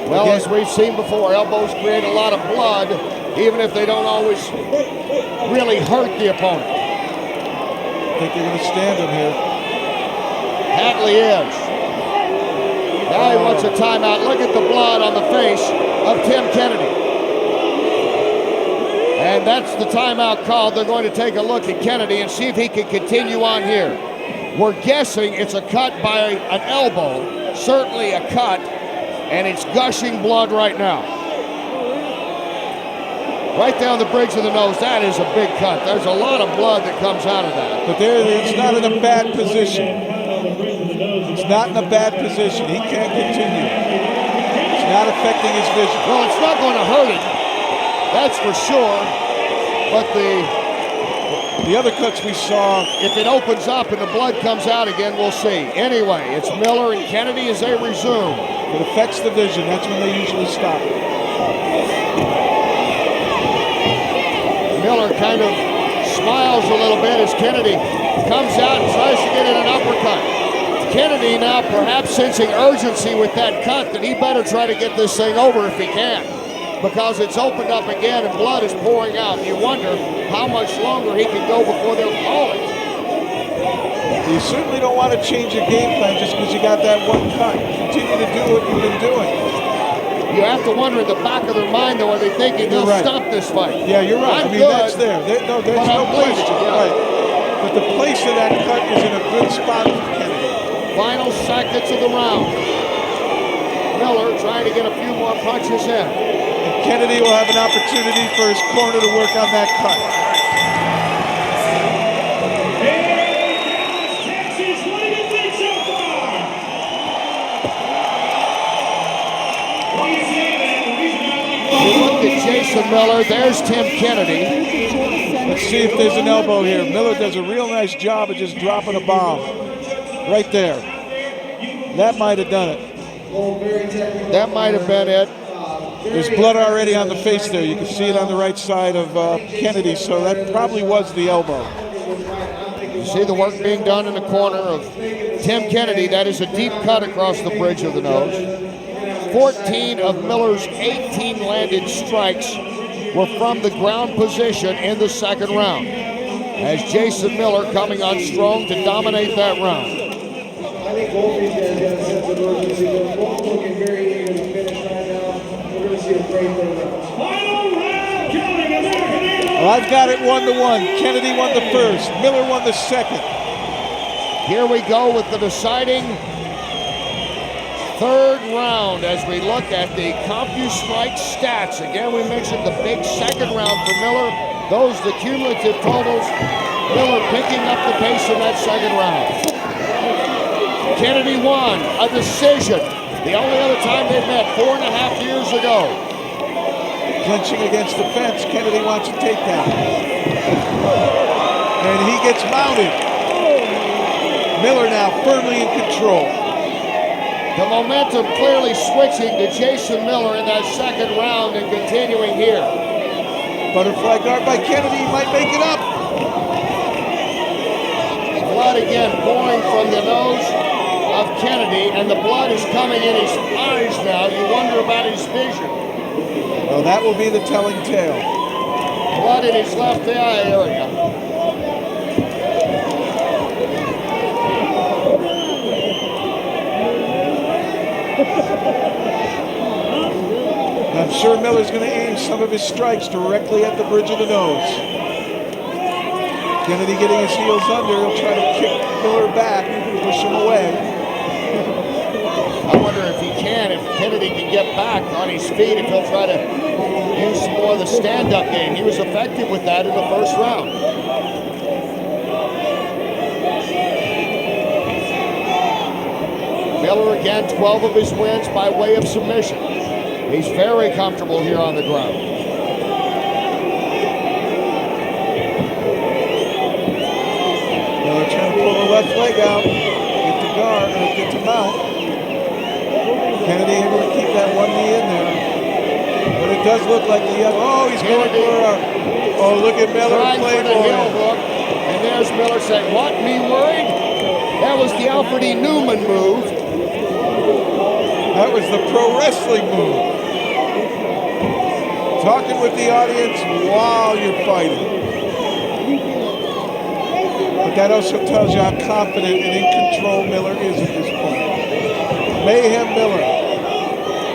Well, as we've seen before, elbows create a lot of blood, even if they don't always really hurt the opponent. I think they're going to stand him here. Hadley is. Now he wants a timeout. Look at the blood on the face of Tim Kennedy. And that's the timeout call. They're going to take a look at Kennedy and see if he can continue on here. We're guessing it's a cut by an elbow, certainly a cut, and it's gushing blood right now. Right down the bridge of the nose. That is a big cut. There's a lot of blood that comes out of that. But there, it's not in a bad position. It's not in a bad position. He can't continue. It's not affecting his vision. Well, it's not going to hurt him. That's for sure. But the other cuts we saw, if it opens up and the blood comes out again, we'll see. Anyway, it's Miller and Kennedy as they resume. It affects the vision. That's when they usually stop. Miller kind of smiles a little bit as Kennedy comes out and tries to get in an uppercut. Kennedy now perhaps sensing urgency with that cut that he better try to get this thing over if he can, because it's opened up again and blood is pouring out. You wonder how much longer he can go before they'll call it. You certainly don't want to change your game plan just because you got that one cut. Continue to do what you've been doing. You have to wonder in the back of their mind, though, are they thinking they'll stop this fight? Yeah, you're right. I'm I mean, good, that's there. There's no question. Yeah. Right. But the place of that cut is in a good spot for Kennedy. Final seconds of the round. Miller trying to get a few more punches in. And Kennedy will have an opportunity for his corner to work on that cut. Look at Jason Miller. There's Tim Kennedy. Let's see if there's an elbow here. Miller does a real nice job of just dropping a bomb. Right there. That might have done it. That might have been it. There's blood already on the face there. You can see it on the right side of Kennedy, so that probably was the elbow. You see the work being done in the corner of Tim Kennedy. That is a deep cut across the bridge of the nose. 14 of Miller's 18 landed strikes were from the ground position in the second round, as Jason Miller coming on strong to dominate that round. I think both these guys have both looking very eager to finish right now. We're going to see a great thing. Final round, counting American Airlines. Well, I've got it 1-1. Kennedy won the first. Miller won the second. Here we go with the deciding third round as we look at the CompuStrike stats. Again, we mentioned the big second round for Miller. Those the cumulative totals. Miller picking up the pace in that second round. Kennedy won a decision. The only other time they've met 4.5 years ago. Clinching against the fence, Kennedy wants a takedown. And he gets mounted. Miller now firmly in control. The momentum clearly switching to Jason Miller in that second round and continuing here. Butterfly guard by Kennedy, he might make it up. Blood again pouring from the nose of Kennedy, and the blood is coming in his eyes now. You wonder about his vision. Well, that will be the telling tale. Blood in his left eye area. I'm sure Miller's going to aim some of his strikes directly at the bridge of the nose. Kennedy getting his heels under. He'll try to kick Miller back, push him away. I wonder if he can, if Kennedy can get back on his feet, if he'll try to use some more of the stand-up game. He was effective with that in the first round. Miller again, 12 of his wins by way of submission. He's very comfortable here on the ground. Miller trying to pull the left leg out, get to guard, or get to mount. Kennedy able to keep that one knee in there. But it does look like the other. Oh, he's going for a. Oh, look at Miller playing the heel hook. And there's Miller saying, "What, me worried?" That was the Alfred E. Newman move. That was the pro wrestling move. Talking with the audience while you're fighting. But that also tells you how confident and in control Miller is at this point. Mayhem Miller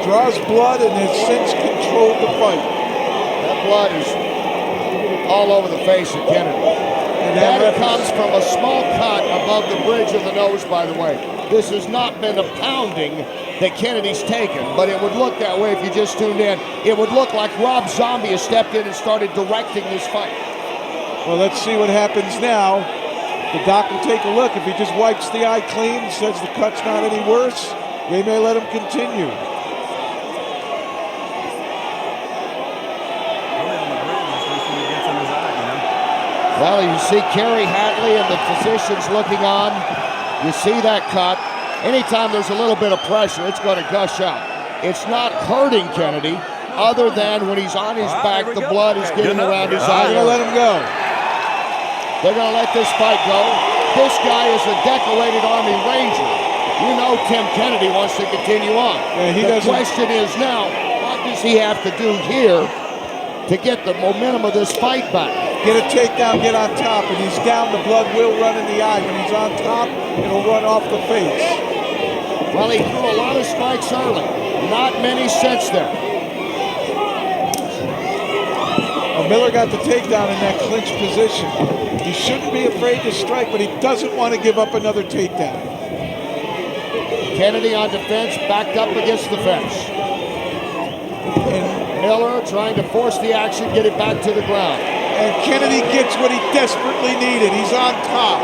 draws blood and has since controlled the fight. That blood is all over the face of Kennedy. And that comes from a small cut above the bridge of the nose, by the way. This has not been a pounding that Kennedy's taken, but it would look that way if you just tuned in. It would look like Rob Zombie has stepped in and started directing this fight. Well, let's see what happens now. The doc will take a look. If he just wipes the eye clean and says the cut's not any worse, they may let him continue. Well, you see Kerry Hatley and the physicians looking on. You see that cut. Anytime there's a little bit of pressure, it's going to gush out. It's not hurting Kennedy, other than when he's on his back, the blood is getting around his eye. They're going to let him go. They're going to let this fight go. This guy is a decorated Army Ranger. You know Tim Kennedy wants to continue on. Yeah, the question is now, what does he have to do here to get the momentum of this fight back? Get a takedown, get on top. When he's down, the blood will run in the eye. When he's on top, it'll run off the face. Well, he threw a lot of strikes early. Not many since then. Well, Miller got the takedown in that clinch position. He shouldn't be afraid to strike, but he doesn't want to give up another takedown. Kennedy on defense, backed up against the fence. And Miller trying to force the action, get it back to the ground. And Kennedy gets what he desperately needed. He's on top.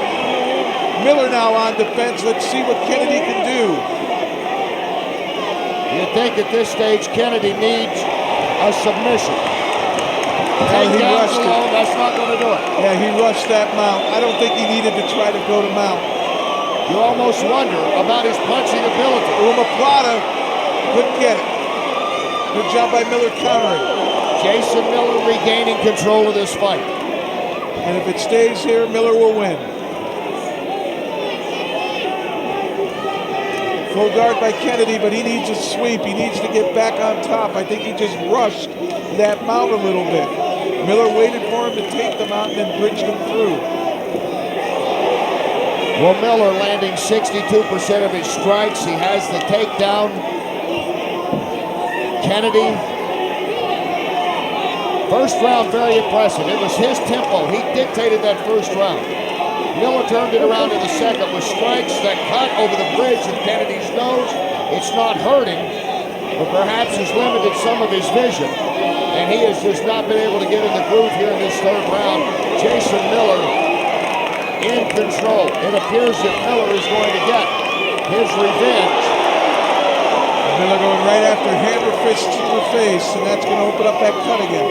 Miller now on defense. Let's see what Kennedy can do. You think at this stage Kennedy needs a submission. And he rushed it. That's not going to do it. Yeah, he rushed that mount. I don't think he needed to try to go to mount. You almost wonder about his punching ability. Umaplata couldn't get it. Good job by Miller countering. Jason Miller regaining control of this fight. And if it stays here, Miller will win. Full guard by Kennedy, but he needs a sweep. He needs to get back on top. I think he just rushed that mount a little bit. Miller waited for him to take the mount and then bridged him through. Well, Miller landing 62% of his strikes. He has the takedown. Kennedy, first round very impressive. It was his tempo. He dictated that first round. Miller turned it around in the second with strikes that cut over the bridge of Kennedy's nose. It's not hurting, but perhaps has limited some of his vision. And he has just not been able to get in the groove here in this third round. Jason Miller in control. It appears that Miller is going to get his revenge. Miller going right after hammer fists to the face, and that's going to open up that cut again.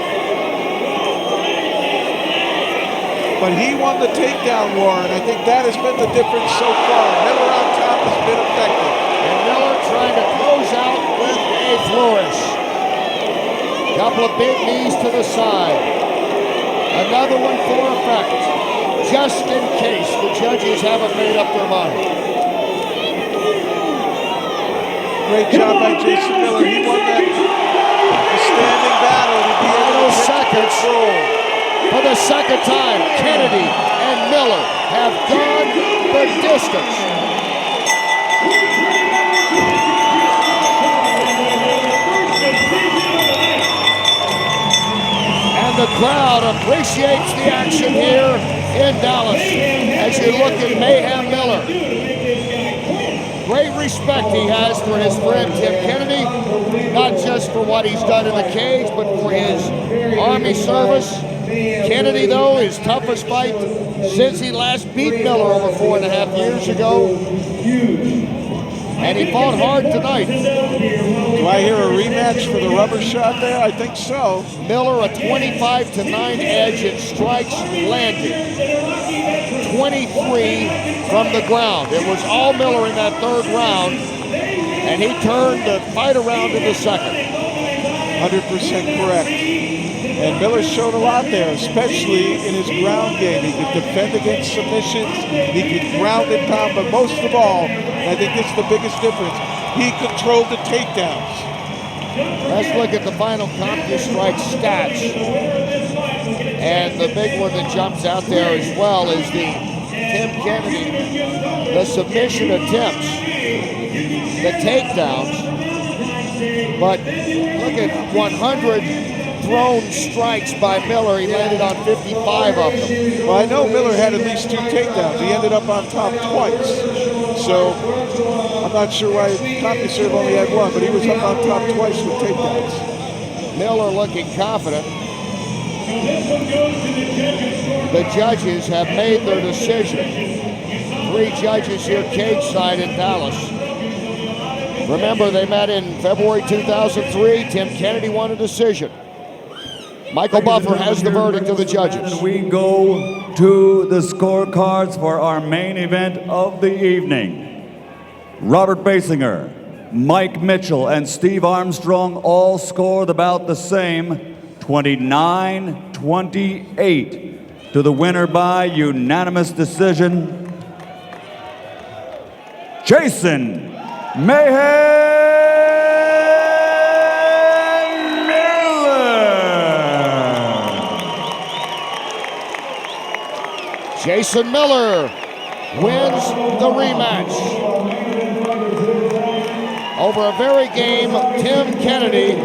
But he won the takedown war, and I think that has been the difference so far. Miller on top has been effective. And Miller trying to close out with a flourish. Couple of big knees to the side. Another one for effect, just in case the judges haven't made up their mind. Great job by Jason Miller. He won that standing battle to be able to seconds. For the second time, Kennedy and Miller have gone the distance. the crowd appreciates the action here in Dallas as you look at Mayhem Miller. Great respect he has for his friend Tim Kennedy, not just for what he's done in the cage, but for his Army service. Kennedy, though, his toughest fight since he last beat Miller over 4.5 years ago. And he fought hard tonight. Do I hear a rematch for the rubber shot there? I think so. Miller a 25-9 edge in strikes landed. 23 from the ground. It was all Miller in that third round, and he turned the fight around in the second. 100% correct. And Miller showed a lot there, especially in his ground game. He could defend against submissions, he could ground and pound, but most of all, I think this is the biggest difference, he controlled the takedowns. Let's look at the final CompuStrike stats. And the big one that jumps out there as well is the Tim Kennedy, the submission attempts, the takedowns. But look at 100 thrown strikes by Miller. He landed on 55 of them. Well, I know Miller had at least 2 takedowns. He ended up on top twice. So I'm not sure why CompuServe only had 1, but he was up on top twice with takedowns. Miller looking confident. The judges have made their decision. 3 judges here cage side in Dallas. Remember, they met in February 2003. Tim Kennedy won a decision. Michael Buffer has the verdict of the judges. We go to the scorecards for our main event of the evening. Robert Basinger, Mike Mitchell, and Steve Armstrong all scored about the same, 29-28. To the winner by unanimous decision, Jason Mayhem. Jason Miller wins the rematch. Over a very game, Tim Kennedy.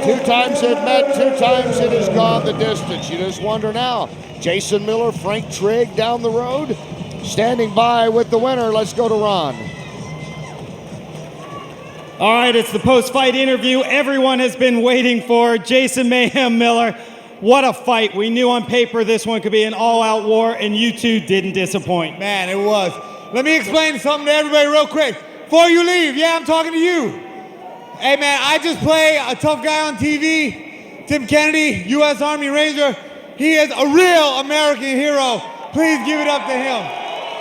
2 times it met, 2 times it has gone the distance. You just wonder now, Jason Miller, Frank Trigg down the road. Standing by with the winner, let's go to Ron. All right, it's the post-fight interview everyone has been waiting for. Jason Mayhem Miller. What a fight. We knew on paper this one could be an all-out war, and you two didn't disappoint. Man, it was. Let me explain something to everybody real quick. Before you leave, yeah, I'm talking to you. Hey, man, I just play a tough guy on TV. Tim Kennedy, U.S. Army Ranger. He is a real American hero. Please give it up to him.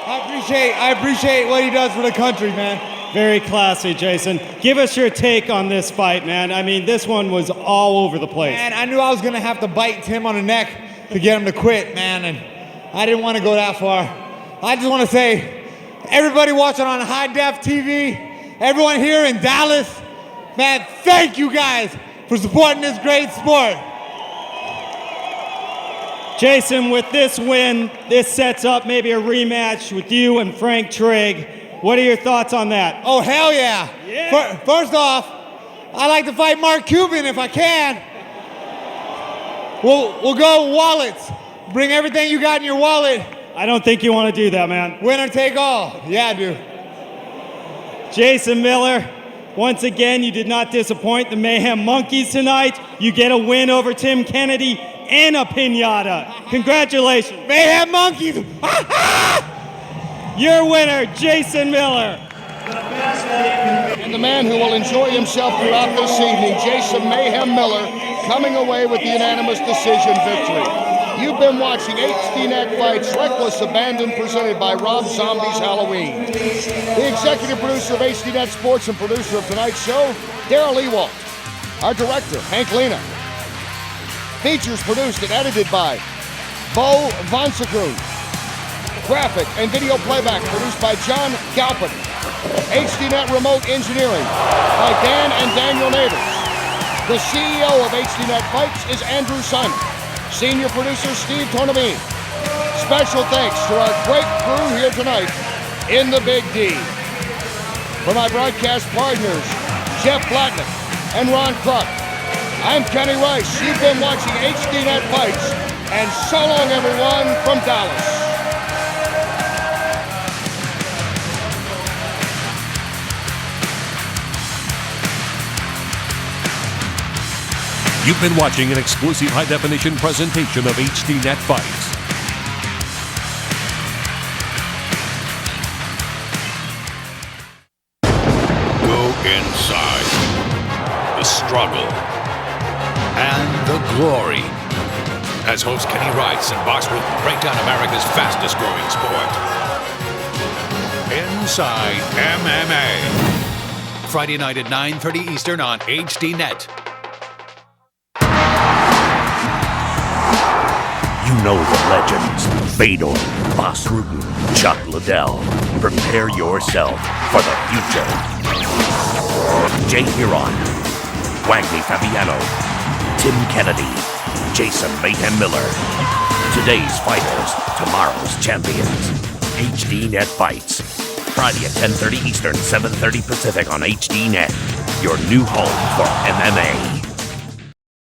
I appreciate what he does for the country, man. Very classy, Jason. Give us your take on this fight, man. I mean, this one was all over the place. Man, I knew I was going to have to bite Tim on the neck to get him to quit, man, and I didn't want to go that far. I just want to say, everybody watching on High Def TV, everyone here in Dallas, man, thank you guys for supporting this great sport. Jason, with this win, this sets up maybe a rematch with you and Frank Trigg. What are your thoughts on that? Oh, hell yeah. First off, I like to fight Mark Cuban if I can. We'll go wallets. Bring everything you got in your wallet. I don't think you want to do that, man. Winner take all. Yeah, I do. Jason Miller, once again, you did not disappoint the Mayhem Monkeys tonight. You get a win over Tim Kennedy and a piñata. Congratulations. Mayhem Monkeys. Your winner, Jason Miller. And the man who will enjoy himself throughout this evening, Jason Mayhem Miller, coming away with the unanimous decision victory. You've been watching Hdnet Fights Reckless Abandon, presented by Rob Zombie's Halloween. The executive producer of Hdnet Sports and producer of tonight's show, Daryl Ewalt. Our director, Hank Lena. Features produced and edited by Bo Vonsegrun. Graphic and video playback produced by John Galpin. Hdnet Remote Engineering by Dan and Daniel Neighbors. The CEO of Hdnet Fights is Andrew Simon. Senior producer Steve Tornabene. Special thanks to our great crew here tonight in the Big D. For my broadcast partners, Jeff Blatnick and Ron Kruk. I'm Kenny Rice. You've been watching Hdnet Fights. And so long, everyone, from Dallas. You've been watching an exclusive high-definition presentation of Hdnet Fights. Go inside. The struggle and the glory. As host Kenny Rice and Boxwood break down America's fastest growing sport. Inside MMA. Friday night at 9:30 Eastern on Hdnet. You know the legends, Fedor, Bas Rutten, Chuck Liddell. Prepare yourself for the future. Jay Huron, Wagner Fabiano, Tim Kennedy, Jason Mayhem Miller. Today's fighters, tomorrow's champions. Hdnet Fights. Friday at 10:30 Eastern, 7:30 Pacific on Hdnet. Your new home for MMA.